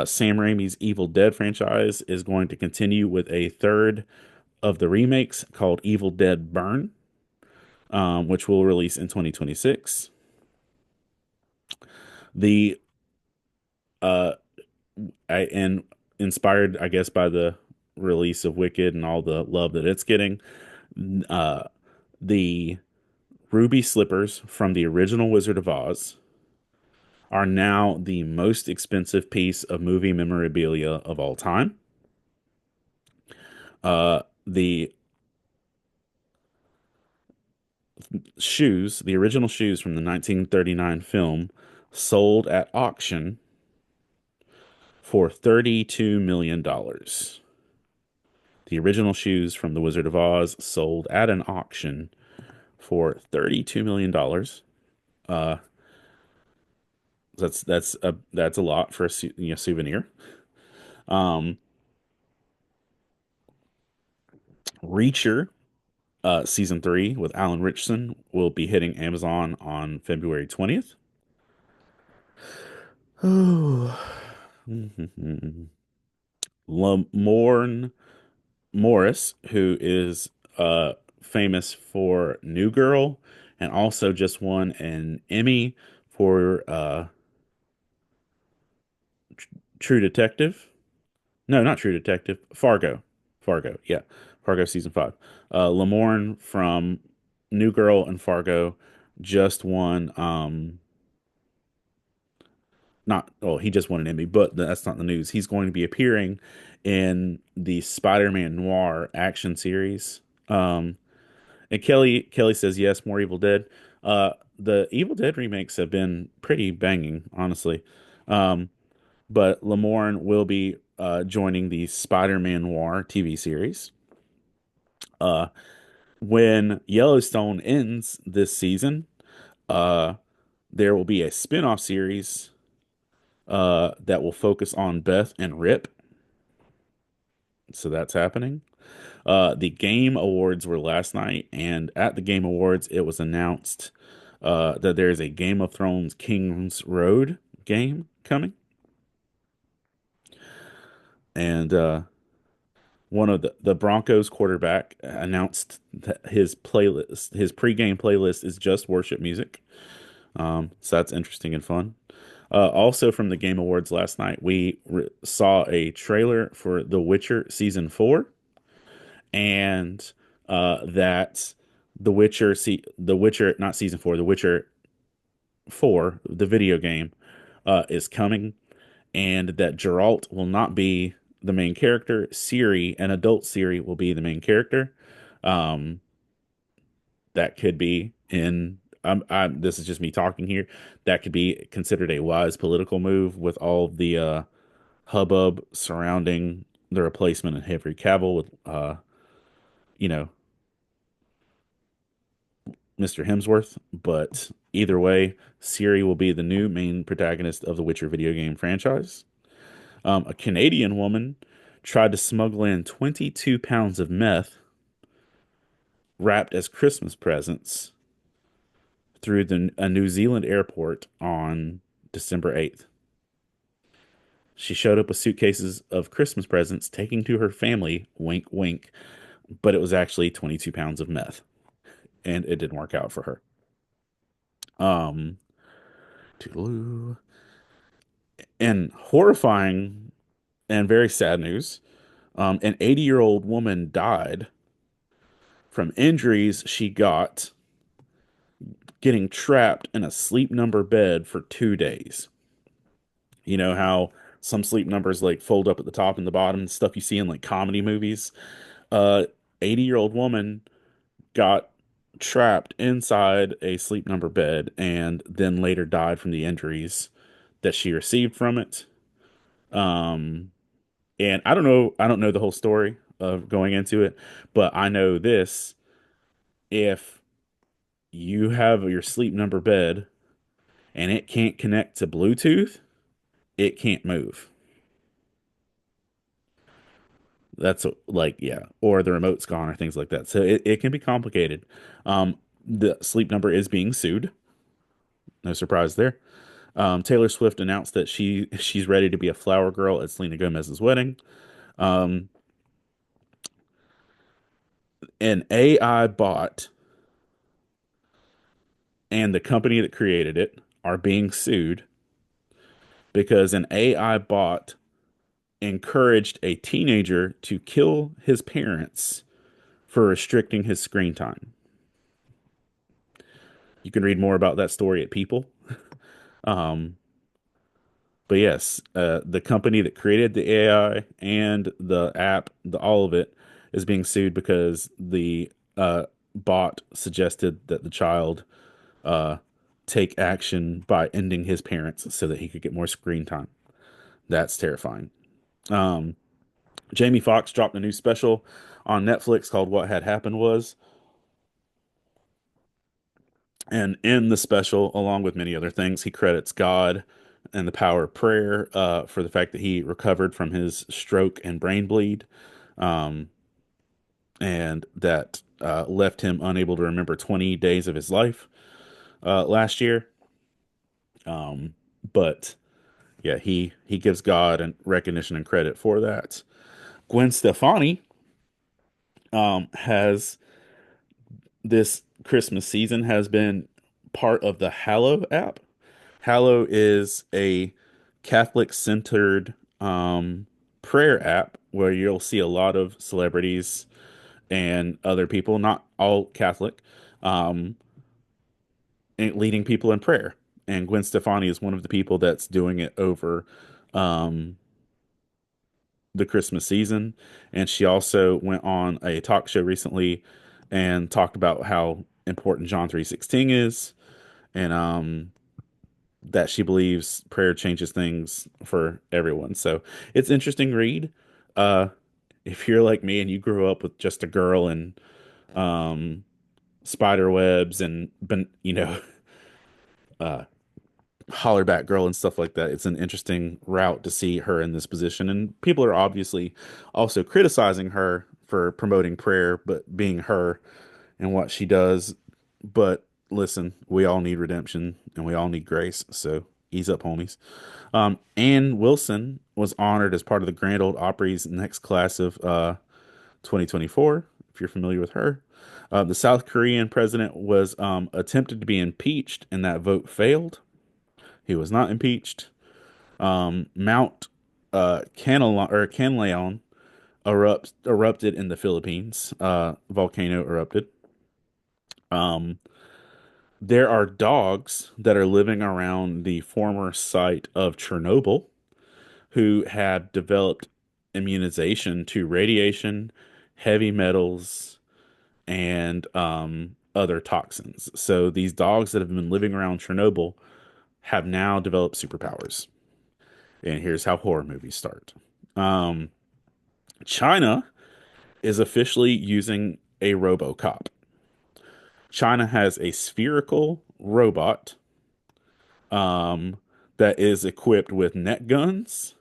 Sam Raimi's Evil Dead franchise is going to continue with a third of the remakes called Evil Dead Burn, which will release in 2026. The uh, and inspired, I guess, by the release of Wicked and all the love that it's getting, uh, the ruby slippers from the original Wizard of Oz are now the most expensive piece of movie memorabilia of all time. The shoes, the original shoes from the 1939 film, sold at auction for $32 million. Dollars. The original shoes from The Wizard of Oz sold at an auction for $32 million. Dollars. That's a lot for a souvenir. Um, Reacher, season 3 with Alan Richson will be hitting Amazon on February 20th. Oh, Lamorne Morris, who is famous for New Girl and also just won an Emmy for True Detective. No, not True Detective. Fargo. Fargo. Yeah. Fargo season 5. Lamorne from New Girl and Fargo just won not oh, he just won an Emmy, but that's not the news. He's going to be appearing in the Spider-Man Noir action series. Um and Kelly says yes, more Evil Dead. The Evil Dead remakes have been pretty banging, honestly. Um but Lamorne will be joining the Spider-Man Noir TV series. Uh, when Yellowstone ends this season, uh, there will be a spin-off series that will focus on Beth and Rip. So that's happening. The Game Awards were last night, and at the Game Awards, it was announced that there is a Game of Thrones King's Road game coming, and one of the Broncos quarterback announced that his pregame playlist is just worship music. So that's interesting and fun. Also from the Game Awards last night, we saw a trailer for The Witcher season 4, and that The Witcher, not season 4, The Witcher 4, the video game, is coming, and that Geralt will not be the main character. Ciri, an adult Ciri, will be the main character. Um, that could be in. This is just me talking here. That could be considered a wise political move with all the hubbub surrounding the replacement of Henry Cavill with, you know, Mr. Hemsworth. But either way, Ciri will be the new main protagonist of the Witcher video game franchise. A Canadian woman tried to smuggle in 22 pounds of meth wrapped as Christmas presents through a New Zealand airport on December 8th. She showed up with suitcases of Christmas presents, taking to her family, wink, wink, but it was actually 22 pounds of meth, and it didn't work out for her. Um, and horrifying and very sad news, an 80-year-old woman died from injuries she got getting trapped in a sleep number bed for 2 days. You know how some sleep numbers like fold up at the top and the bottom, stuff you see in like comedy movies. Uh, 80-year-old woman got trapped inside a sleep number bed and then later died from the injuries that she received from it. Um, and I don't know the whole story of going into it, but I know this: if you have your sleep number bed and it can't connect to Bluetooth, it can't move. Like, yeah, or the remote's gone or things like that. So it can be complicated. The Sleep Number is being sued. No surprise there. Taylor Swift announced that she's ready to be a flower girl at Selena Gomez's wedding. Um, an AI bot and the company that created it are being sued because an AI bot encouraged a teenager to kill his parents for restricting his screen time. You can read more about that story at People. Um, but yes, the company that created the AI and the app, all of it, is being sued because the bot suggested that the child uh, take action by ending his parents so that he could get more screen time. That's terrifying. Um, Jamie Foxx dropped a new special on Netflix called "What Had Happened Was," and in the special, along with many other things, he credits God and the power of prayer for the fact that he recovered from his stroke and brain bleed, um, and that left him unable to remember 20 days of his life last year. Um, but yeah, he gives God and recognition and credit for that. Gwen Stefani has this Christmas season has been part of the Hallow app. Hallow is a Catholic centered prayer app where you'll see a lot of celebrities and other people, not all Catholic, um, leading people in prayer. And Gwen Stefani is one of the people that's doing it over um, the Christmas season. And she also went on a talk show recently and talked about how important John 3:16 is, and that she believes prayer changes things for everyone. So it's interesting read. Uh, if you're like me and you grew up with just a girl and um, spider webs and uh, hollerback girl and stuff like that, it's an interesting route to see her in this position. And people are obviously also criticizing her for promoting prayer, but being her and what she does. But listen, we all need redemption and we all need grace. So ease up, homies. Ann Wilson was honored as part of the Grand Ole Opry's next class of 2024, if you're familiar with her. The South Korean president was attempted to be impeached, and that vote failed. He was not impeached. Mount Canlaon erupted in the Philippines. Volcano erupted. Um, there are dogs that are living around the former site of Chernobyl who have developed immunization to radiation, heavy metals, and other toxins. So these dogs that have been living around Chernobyl have now developed superpowers. And here's how horror movies start. Um, China is officially using a RoboCop. China has a spherical robot that is equipped with net guns,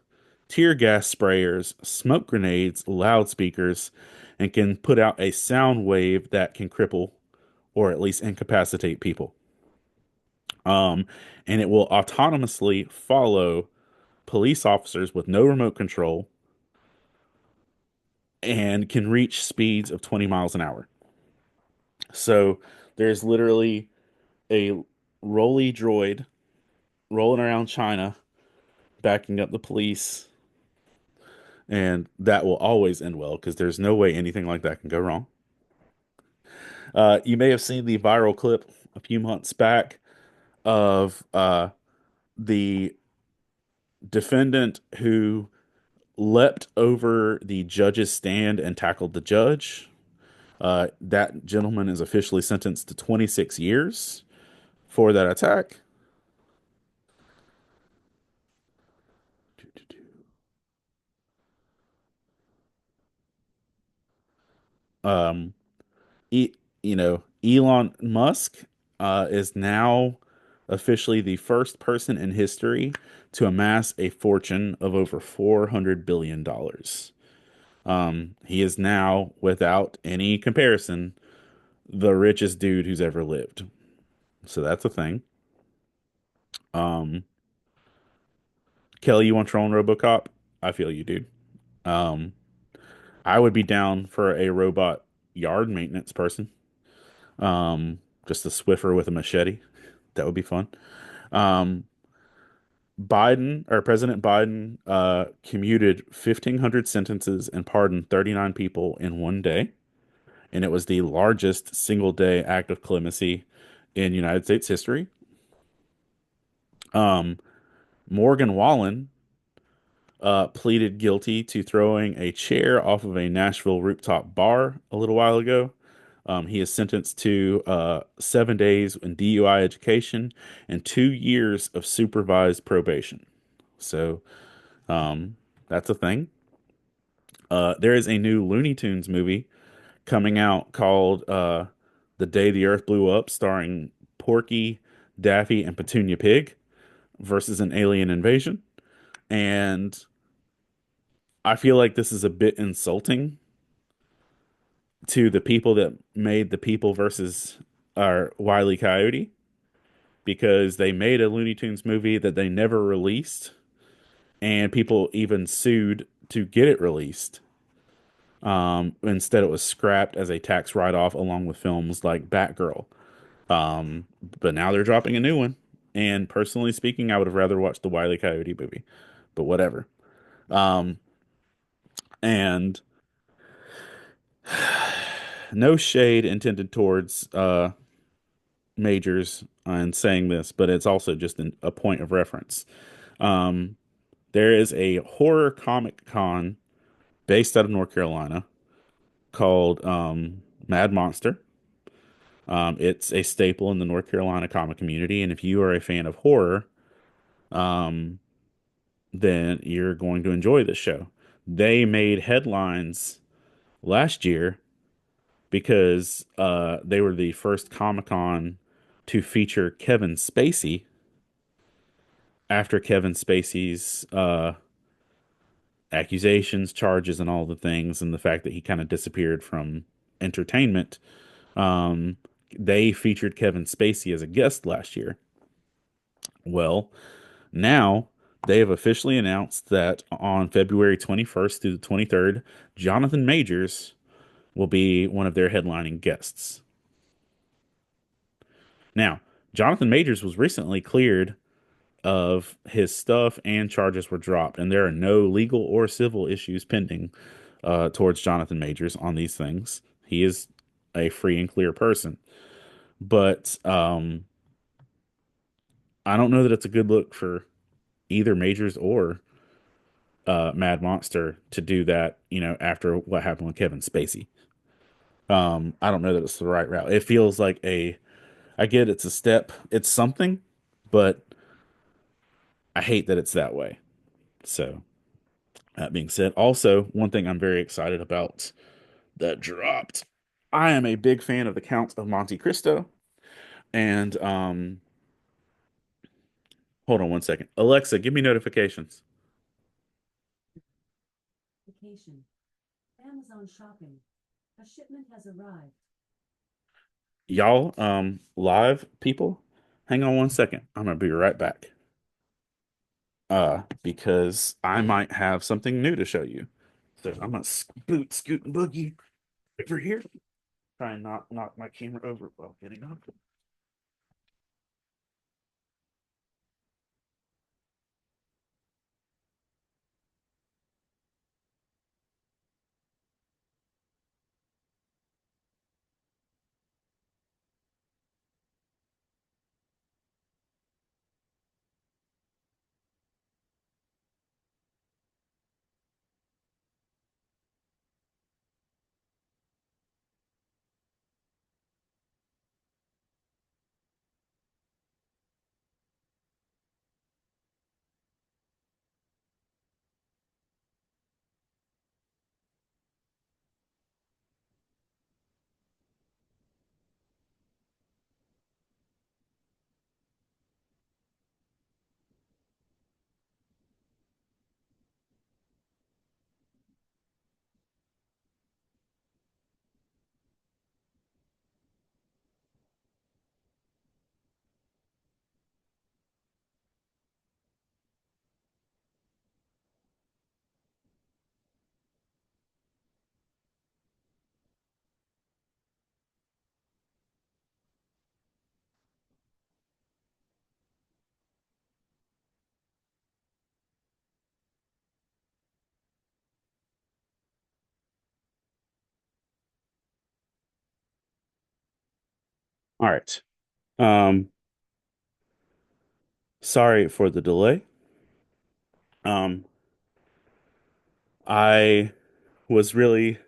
tear gas sprayers, smoke grenades, loudspeakers, and can put out a sound wave that can cripple or at least incapacitate people. Um, and it will autonomously follow police officers with no remote control and can reach speeds of 20 miles an hour. So there's literally a rolly droid rolling around China, backing up the police, and that will always end well because there's no way anything like that can go wrong. You may have seen the viral clip a few months back of the defendant who leapt over the judge's stand and tackled the judge. That gentleman is officially sentenced to 26 years for that attack. Um, e Elon Musk is now officially the first person in history to amass a fortune of over $400 billion dollars. He is now, without any comparison, the richest dude who's ever lived. So that's a thing. Um, Kelly, you want your own RoboCop? I feel you, dude. Um, I would be down for a robot yard maintenance person. Just a Swiffer with a machete. That would be fun. Um, President Biden, commuted 1,500 sentences and pardoned 39 people in one day. And it was the largest single day act of clemency in United States history. Um, Morgan Wallen pleaded guilty to throwing a chair off of a Nashville rooftop bar a little while ago. He is sentenced to 7 days in DUI education and 2 years of supervised probation. So that's a thing. There is a new Looney Tunes movie coming out called The Day the Earth Blew Up, starring Porky, Daffy, and Petunia Pig. versus an alien invasion. And I feel like this is a bit insulting to the people that made the People versus our Wile E. Coyote because they made a Looney Tunes movie that they never released, and people even sued to get it released. Instead, it was scrapped as a tax write-off along with films like Batgirl. Um, but now they're dropping a new one. And personally speaking, I would have rather watched the Wile E. Coyote movie, but whatever. Um, and no shade intended towards majors in saying this, but it's also just a point of reference. Um, there is a horror comic con based out of North Carolina called Mad Monster. It's a staple in the North Carolina comic community, and if you are a fan of horror, um, then you're going to enjoy this show. They made headlines last year because they were the first Comic Con to feature Kevin Spacey after Kevin Spacey's accusations, charges, and all the things, and the fact that he kind of disappeared from entertainment. Um, they featured Kevin Spacey as a guest last year. Well, now they have officially announced that on February 21st through the 23rd, Jonathan Majors will be one of their headlining guests. Now, Jonathan Majors was recently cleared of his stuff and charges were dropped, and there are no legal or civil issues pending towards Jonathan Majors on these things. He is a free and clear person. But I don't know that it's a good look for either Majors or Mad Monster to do that, after what happened with Kevin Spacey. I don't know that it's the right route. It feels like I get it's a step, it's something, but I hate that it's that way. So, that being said, also, one thing I'm very excited about that dropped. I am a big fan of the Count of Monte Cristo. And hold on one second. Alexa, give me notifications. Vacation. Amazon shopping. A shipment has arrived. Y'all, live people, hang on one second. I'm gonna be right back. Because I might have something new to show you. So I'm gonna scoot and boogie over here. Try and not knock my camera over while getting up. All right. Um, Sorry for the delay. Um, I was really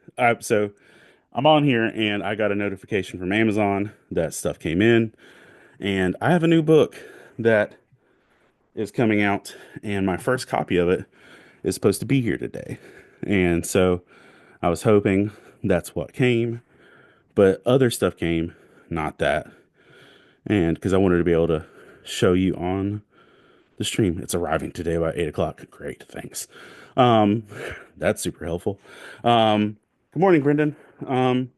so I'm on here and I got a notification from Amazon that stuff came in, and I have a new book that is coming out, and my first copy of it is supposed to be here today. And so I was hoping that's what came, but other stuff came, not that. And because I wanted to be able to show you on The stream, it's arriving today by 8 o'clock. Great, thanks. Um, that's super helpful. Good morning, Brendan. Um,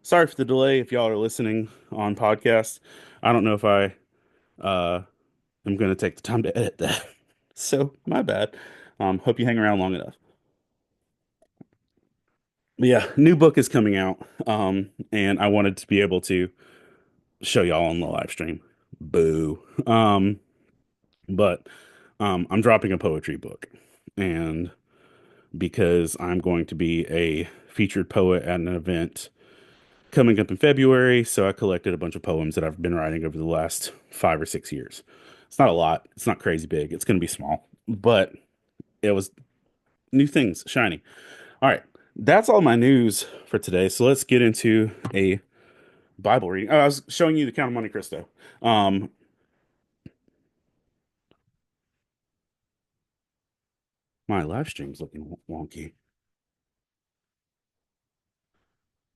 Sorry for the delay if y'all are listening on podcast. I don't know if I uh am going to take the time to edit that. So, my bad. Hope you hang around long enough. But yeah, new book is coming out. And I wanted to be able to show y'all on the live stream. Boo. But I'm dropping a poetry book. And because I'm going to be a featured poet at an event coming up in February. So I collected a bunch of poems that I've been writing over the last 5 or 6 years. It's not a lot, it's not crazy big, it's going to be small, but it was new things, shiny. All right, that's all my news for today. So let's get into a Bible reading. Oh, I was showing you the Count of Monte Cristo. Um, my live stream's looking wonky.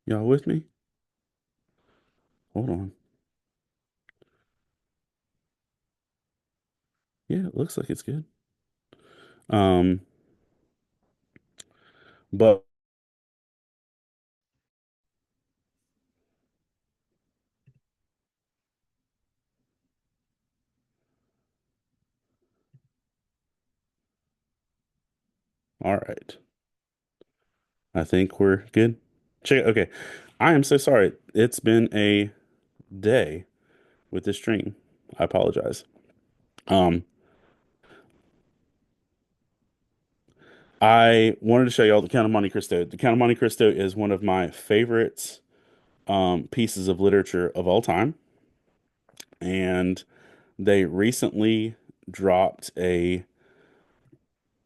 Y'all with me? Hold on. Yeah, it looks like it's good. Um, but all right. I think we're good. Check it. Okay. I am so sorry. It's been a day with this stream. I apologize. Um, I wanted to show you all the Count of Monte Cristo. The Count of Monte Cristo is one of my favorite pieces of literature of all time, and they recently dropped a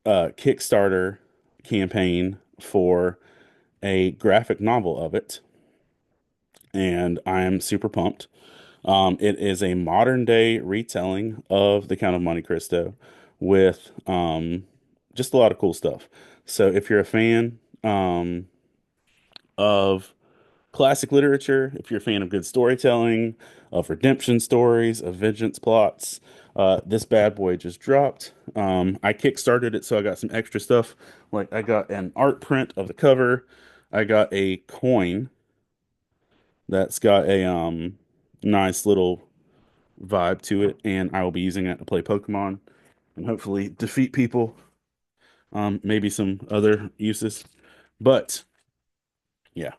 Kickstarter campaign for a graphic novel of it, and I am super pumped. It is a modern day retelling of the Count of Monte Cristo with just a lot of cool stuff. So if you're a fan of classic literature, if you're a fan of good storytelling, of redemption stories, of vengeance plots, this bad boy just dropped. I kickstarted it, so I got some extra stuff. Like I got an art print of the cover. I got a coin that's got a nice little vibe to it, and I will be using it to play Pokemon and hopefully defeat people. Maybe some other uses. But yeah,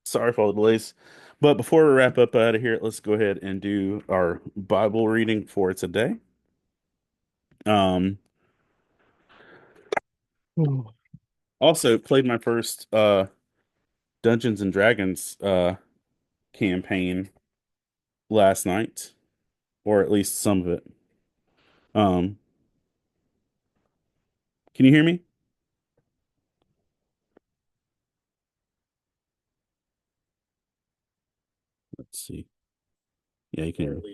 sorry for all the delays. But before we wrap up out of here, let's go ahead and do our Bible reading for today. Um, Also played my first Dungeons and Dragons campaign last night, or at least some of it. Um, can you hear me? Let's see. Yeah, you can hear me.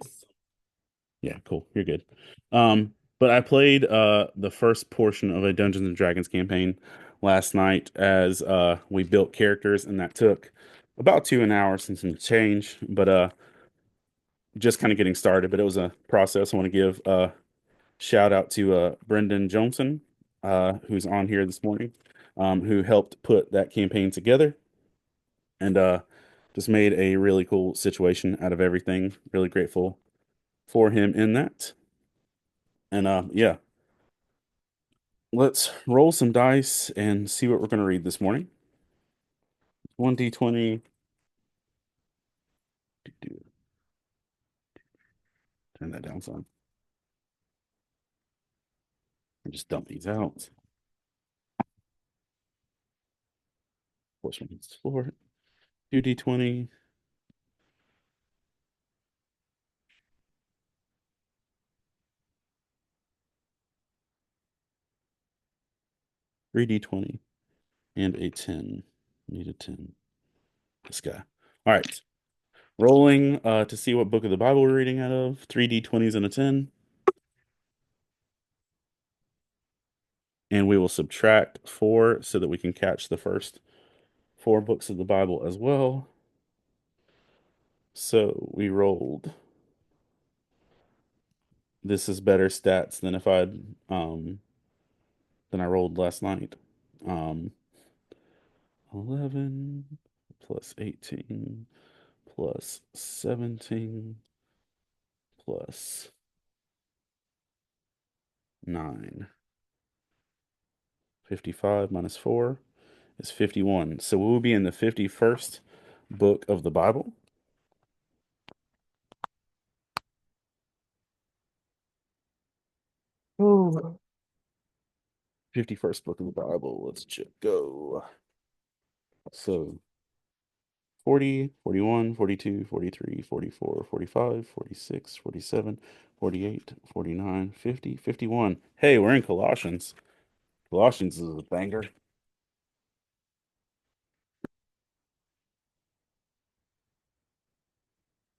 Yeah, cool. You're good. But I played the first portion of a Dungeons and Dragons campaign last night as we built characters, and that took about 2 hours and some change, but just kind of getting started. But it was a process. I want to give a shout out to Brendan Johnson, who's on here this morning, who helped put that campaign together and just made a really cool situation out of everything. Really grateful for him in that. And yeah, let's roll some dice and see what we're going to read this morning. 1d20. Turn that down some. And just dump these out. Force one hits the floor. 2d20. 3d20. And a 10. Need a 10. This guy. All right. Rolling to see what book of the Bible we're reading out of. 3d20s and a 10. And we will subtract 4 so that we can catch the first 4 books of the Bible as well. So we rolled This is better stats than if I'd than I rolled last night. Um 11 plus 18 plus 17 plus 9. 55 minus 4 is 51. So we'll be in the 51st book of the Bible. Oh. 51st book of the Bible. Let's just go. So 40, 41, 42, 43, 44, 45, 46, 47, 48, 49, 50, 51. Hey, we're in Colossians. Colossians is a banger.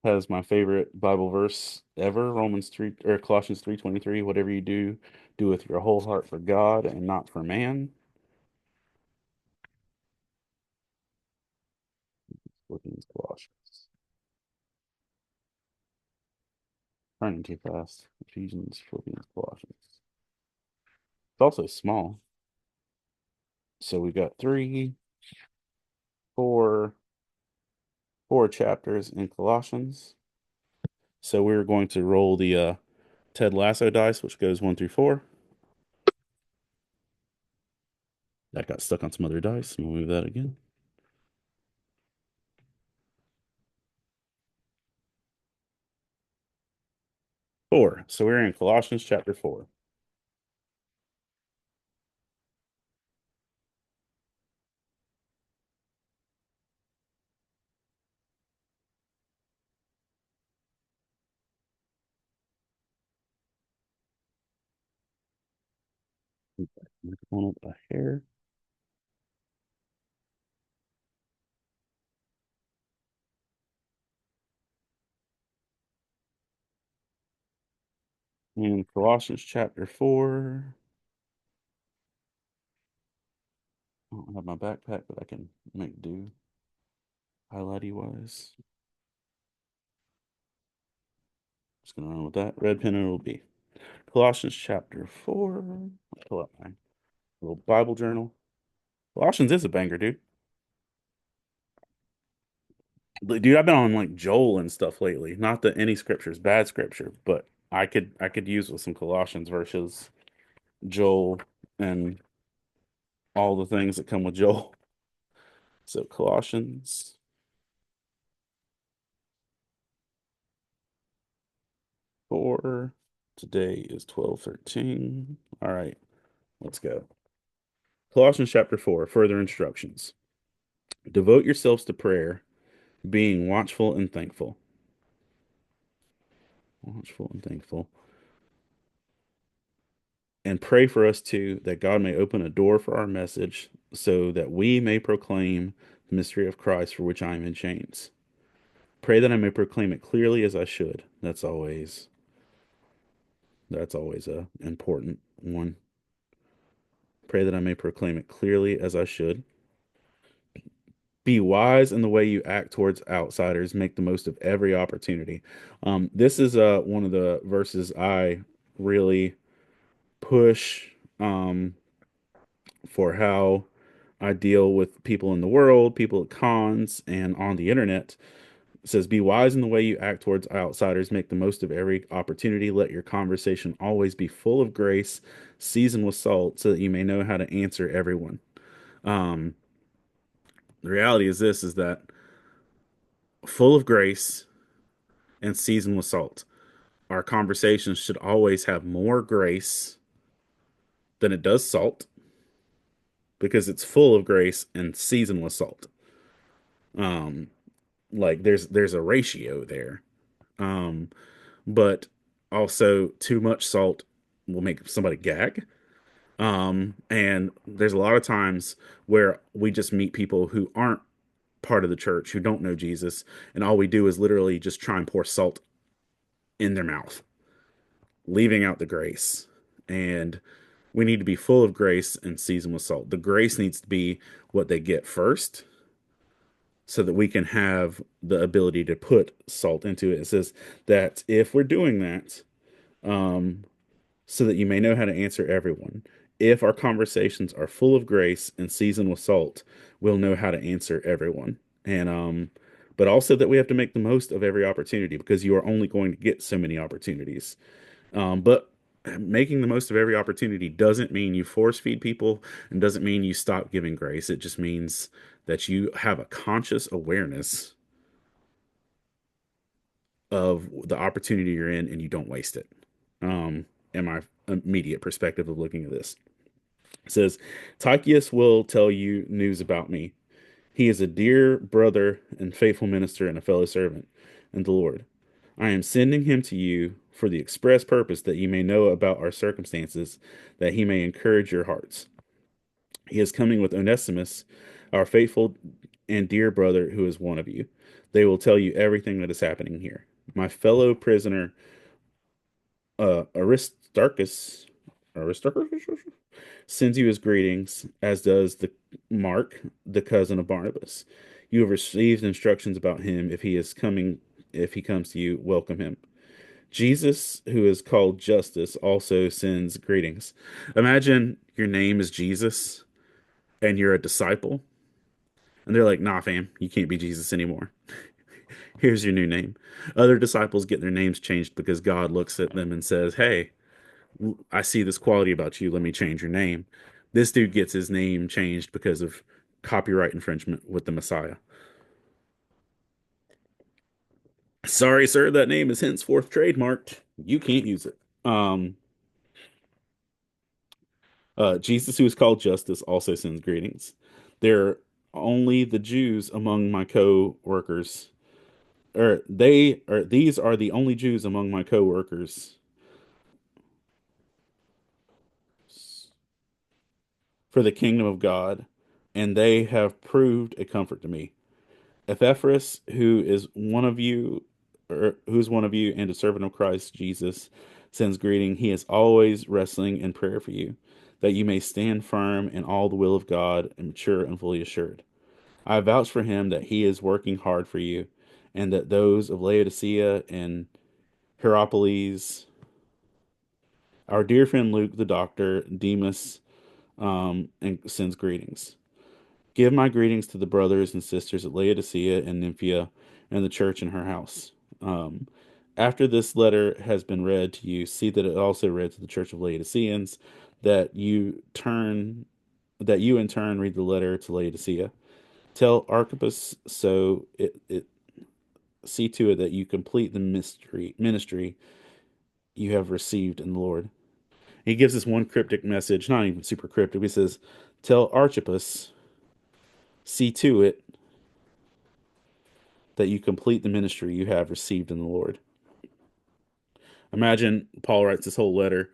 Has my favorite Bible verse ever, Romans 3 or Colossians 3:23, whatever you do, do with your whole heart for God and not for man. Philippians, Colossians. Running too fast. Ephesians, Philippians, Colossians. It's also small. So we got four, four chapters in Colossians. So we're going to roll the Ted Lasso dice, which goes 1 through 4. That got stuck on some other dice. We'll move that again. 4. So we're in Colossians chapter 4. Microphone up a hair. In Colossians chapter 4. I don't have my backpack, but I can make do highlighty wise. Just gonna run with that. Red pen it'll be. Colossians chapter 4. Pull up my little Bible journal. Colossians is a banger, dude. Dude, I've been on like Joel and stuff lately. Not that any scripture is bad scripture, but I could use with some Colossians verses, Joel, and all the things that come with Joel. So Colossians 4. Today is 12:13. All right, let's go. Colossians chapter 4, further instructions. Devote yourselves to prayer, being watchful and thankful. Watchful and thankful. And pray for us too, that God may open a door for our message, so that we may proclaim the mystery of Christ for which I am in chains. Pray that I may proclaim it clearly as I should. That's always a important one. Pray that I may proclaim it clearly as I should. Be wise in the way you act towards outsiders. Make the most of every opportunity. This is one of the verses I really push for how I deal with people in the world, people at cons, and on the internet. It says, be wise in the way you act towards outsiders. Make the most of every opportunity. Let your conversation always be full of grace, seasoned with salt, so that you may know how to answer everyone. Um, the reality is this is that full of grace and seasoned with salt. Our conversations should always have more grace than it does salt because it's full of grace and seasoned with salt. Um, like there's a ratio there. Um, but also too much salt will make somebody gag. And there's a lot of times where we just meet people who aren't part of the church, who don't know Jesus, and all we do is literally just try and pour salt in their mouth, leaving out the grace. And we need to be full of grace and seasoned with salt. The grace needs to be what they get first so that we can have the ability to put salt into it. It says that if we're doing that, um, so that you may know how to answer everyone. If our conversations are full of grace and seasoned with salt, we'll know how to answer everyone. And but also that we have to make the most of every opportunity because you are only going to get so many opportunities. But making the most of every opportunity doesn't mean you force feed people and doesn't mean you stop giving grace. It just means that you have a conscious awareness of the opportunity you're in and you don't waste it. In my immediate perspective of looking at this. It says, Tychius will tell you news about me. He is a dear brother and faithful minister and a fellow servant in the Lord. I am sending him to you for the express purpose that you may know about our circumstances, that he may encourage your hearts. He is coming with Onesimus, our faithful and dear brother, who is one of you. They will tell you everything that is happening here. My fellow prisoner, Aristarchus, Aristarchus sends you his greetings, as does the Mark, the cousin of Barnabas. You have received instructions about him. If he comes to you, welcome him. Jesus, who is called Justice, also sends greetings. Imagine your name is Jesus and you're a disciple, and they're like, "Nah, fam, you can't be Jesus anymore. Here's your new name." Other disciples get their names changed because God looks at them and says, "Hey, I see this quality about you. Let me change your name." This dude gets his name changed because of copyright infringement with the Messiah. Sorry, sir, that name is henceforth trademarked. You can't use it. Jesus, who is called Justice, also sends greetings. They're only the Jews among my co-workers, or these are the only Jews among my co-workers for the kingdom of God, and they have proved a comfort to me. Epaphras, who's one of you and a servant of Christ Jesus, sends greeting. He is always wrestling in prayer for you, that you may stand firm in all the will of God and mature and fully assured. I vouch for him that he is working hard for you, and that those of Laodicea and Hierapolis, our dear friend Luke the doctor, Demas, and sends greetings. Give my greetings to the brothers and sisters at Laodicea and Nymphia and the church in her house. Um, After this letter has been read to you, see that it also read to the church of Laodiceans, that you turn that you in turn read the letter to Laodicea. Tell Archippus it see to it that you complete the ministry you have received in the Lord. He gives us one cryptic message, not even super cryptic. He says, "Tell Archippus, see to it that you complete the ministry you have received in the Lord." Imagine Paul writes this whole letter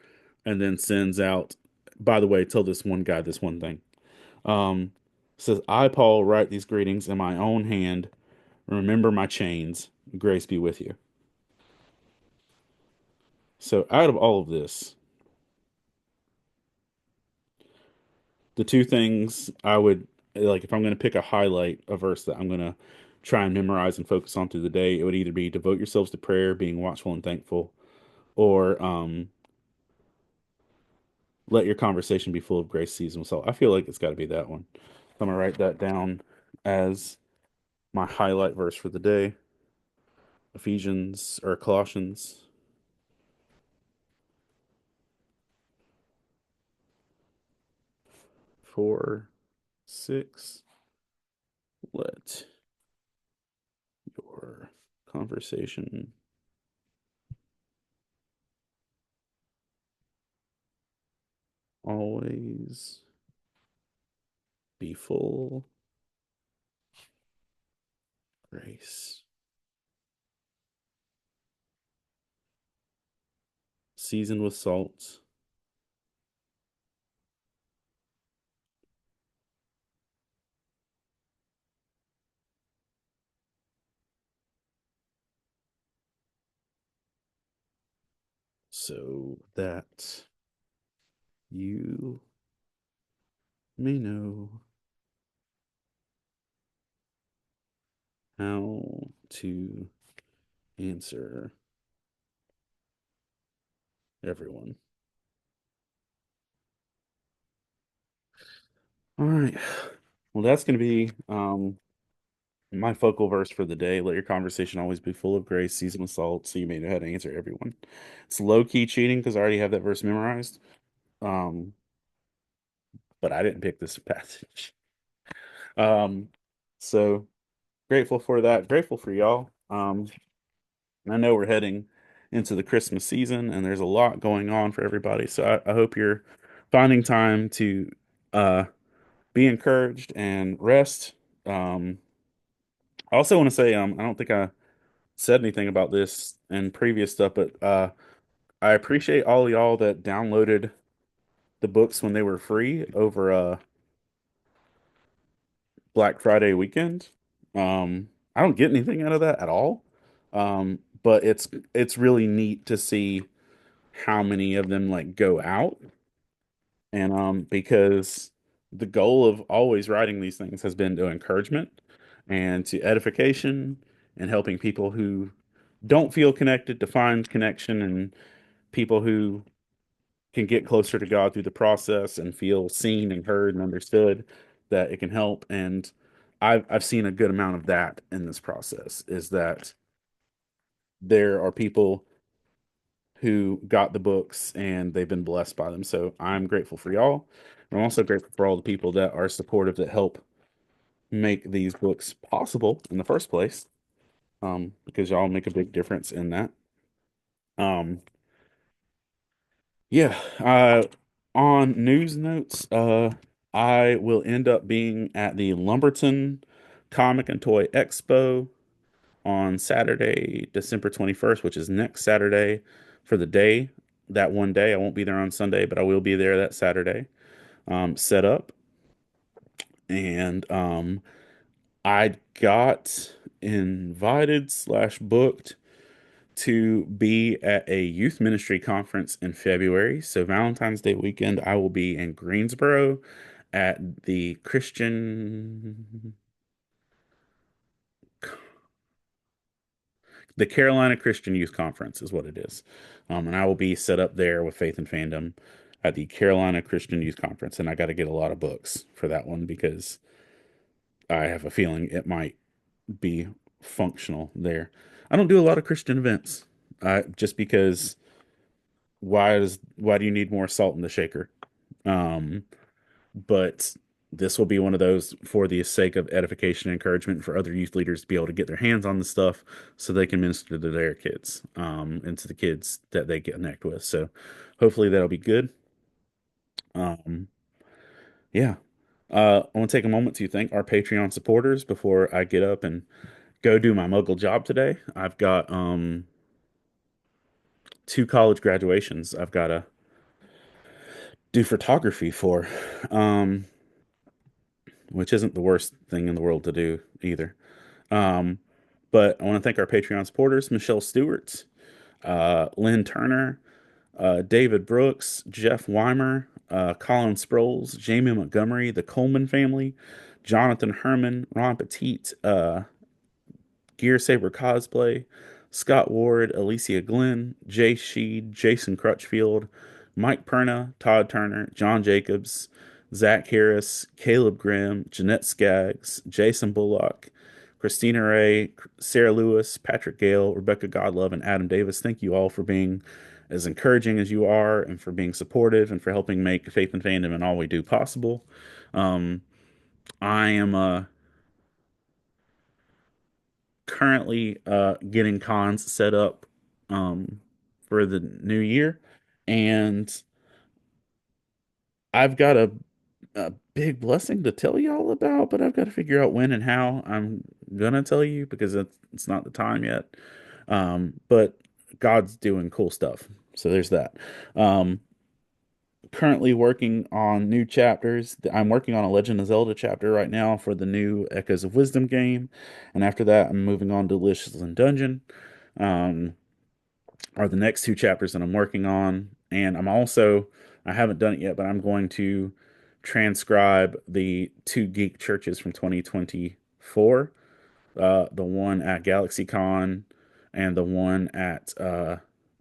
and then sends out, by the way, tell this one guy this one thing. Um, Says, I, Paul, write these greetings in my own hand. Remember my chains. Grace be with you. So, out of all of this, the two things I would like, if I'm going to pick a highlight, a verse that I'm going to try and memorize and focus on through the day, it would either be devote yourselves to prayer, being watchful and thankful, or let your conversation be full of grace, seasoned with salt. I feel like it's got to be that one. I'm gonna write that down as my highlight verse for the day. Ephesians or Colossians 4:6. Let your conversation always be full grace, seasoned with salt, so that you may know how to answer everyone. All right. Well, that's going to be my focal verse for the day. Let your conversation always be full of grace, seasoned with salt, so you may know how to answer everyone. It's low key cheating because I already have that verse memorized. Um, but I didn't pick this passage. Um, so grateful for that. Grateful for y'all. I know we're heading into the Christmas season and there's a lot going on for everybody. So I hope you're finding time to uh, be encouraged and rest. Um, I also want to say, I don't think I said anything about this in previous stuff, but I appreciate all y'all that downloaded the books when they were free over Black Friday weekend. I don't get anything out of that at all. But it's really neat to see how many of them like go out and because the goal of always writing these things has been to encouragement and to edification and helping people who don't feel connected to find connection and people who can get closer to God through the process and feel seen and heard and understood that it can help. And I've seen a good amount of that in this process is that there are people who got the books and they've been blessed by them. So I'm grateful for y'all. I'm also grateful for all the people that are supportive that help make these books possible in the first place. Because y'all make a big difference in that. Um, yeah. On news notes, I will end up being at the Lumberton Comic and Toy Expo on Saturday, December 21st, which is next Saturday for the day. That one day, I won't be there on Sunday, but I will be there that Saturday, set up. And I got invited slash booked to be at a youth ministry conference in February. So Valentine's Day weekend, I will be in Greensboro at the Carolina Christian Youth Conference is what it is. And I will be set up there with Faith and Fandom at the Carolina Christian Youth Conference. And I got to get a lot of books for that one because I have a feeling it might be functional there. I don't do a lot of Christian events, just because why do you need more salt in the shaker? Um, but this will be one of those for the sake of edification and encouragement for other youth leaders to be able to get their hands on the stuff so they can minister to their kids, and to the kids that they connect with. So hopefully that'll be good. Um, yeah. I want to take a moment to thank our Patreon supporters before I get up and go do my muggle job today. I've got two college graduations I've got to do photography for, um, which isn't the worst thing in the world to do either. Um, but I want to thank our Patreon supporters, Michelle Stewart, Lynn Turner, David Brooks, Jeff Weimer, Colin Sproles, Jamie Montgomery, the Coleman family, Jonathan Herman, Ron Petit, Gear Saber Cosplay, Scott Ward, Alicia Glenn, Jay Sheed, Jason Crutchfield, Mike Perna, Todd Turner, John Jacobs, Zach Harris, Caleb Grimm, Jeanette Skaggs, Jason Bullock, Christina Ray, Sarah Lewis, Patrick Gale, Rebecca Godlove, and Adam Davis. Thank you all for being as encouraging as you are and for being supportive and for helping make Faith and Fandom and all we do possible. Um, I am currently getting cons set up for the new year, and I've got a big blessing to tell y'all about, but I've got to figure out when and how I'm gonna tell you because it's not the time yet. But God's doing cool stuff, so there's that. Um, Currently working on new chapters. I'm working on a Legend of Zelda chapter right now for the new Echoes of Wisdom game, and after that, I'm moving on to Delicious and Dungeon. Um, are the next two chapters that I'm working on. And I haven't done it yet, but I'm going to transcribe the two geek churches from 2024, the one at GalaxyCon and the one at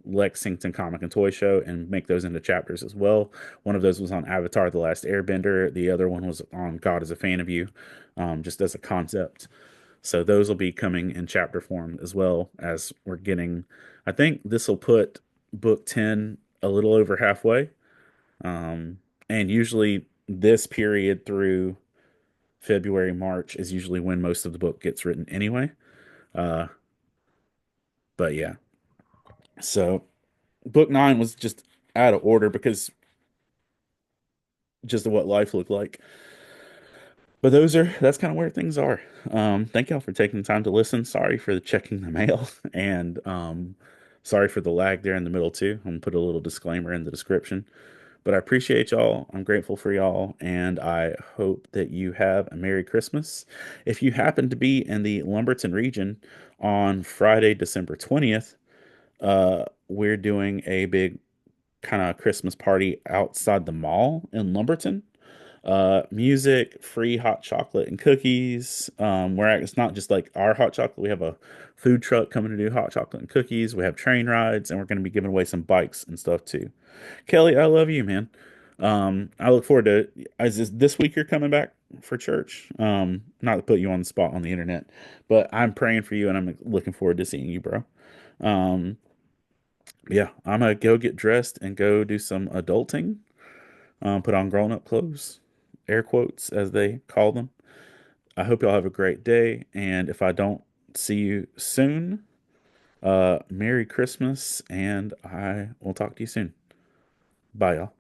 Lexington Comic and Toy Show and make those into chapters as well. One of those was on Avatar: The Last Airbender. The other one was on God Is a Fan of You, just as a concept. So those will be coming in chapter form as well as we're getting. I think this will put book 10 a little over halfway. And usually this period through February, March is usually when most of the book gets written anyway. Uh, but yeah, so book 9 was just out of order because just of what life looked like. But that's kind of where things are. Thank y'all for taking the time to listen. Sorry for the checking the mail and sorry for the lag there in the middle too. I'm gonna put a little disclaimer in the description. But I appreciate y'all. I'm grateful for y'all, and I hope that you have a Merry Christmas. If you happen to be in the Lumberton region on Friday, December 20th, we're doing a big kind of Christmas party outside the mall in Lumberton. Music, free hot chocolate and cookies. Where it's not just like our hot chocolate. We have a food truck coming to do hot chocolate and cookies. We have train rides, and we're going to be giving away some bikes and stuff too. Kelly, I love you, man. I look forward to. Is this week you're coming back for church? Not to put you on the spot on the internet, but I'm praying for you, and I'm looking forward to seeing you, bro. Um, yeah, I'm gonna go get dressed and go do some adulting. Put on grown up clothes, air quotes as they call them. I hope y'all have a great day, and if I don't see you soon, Merry Christmas, and I will talk to you soon. Bye, y'all.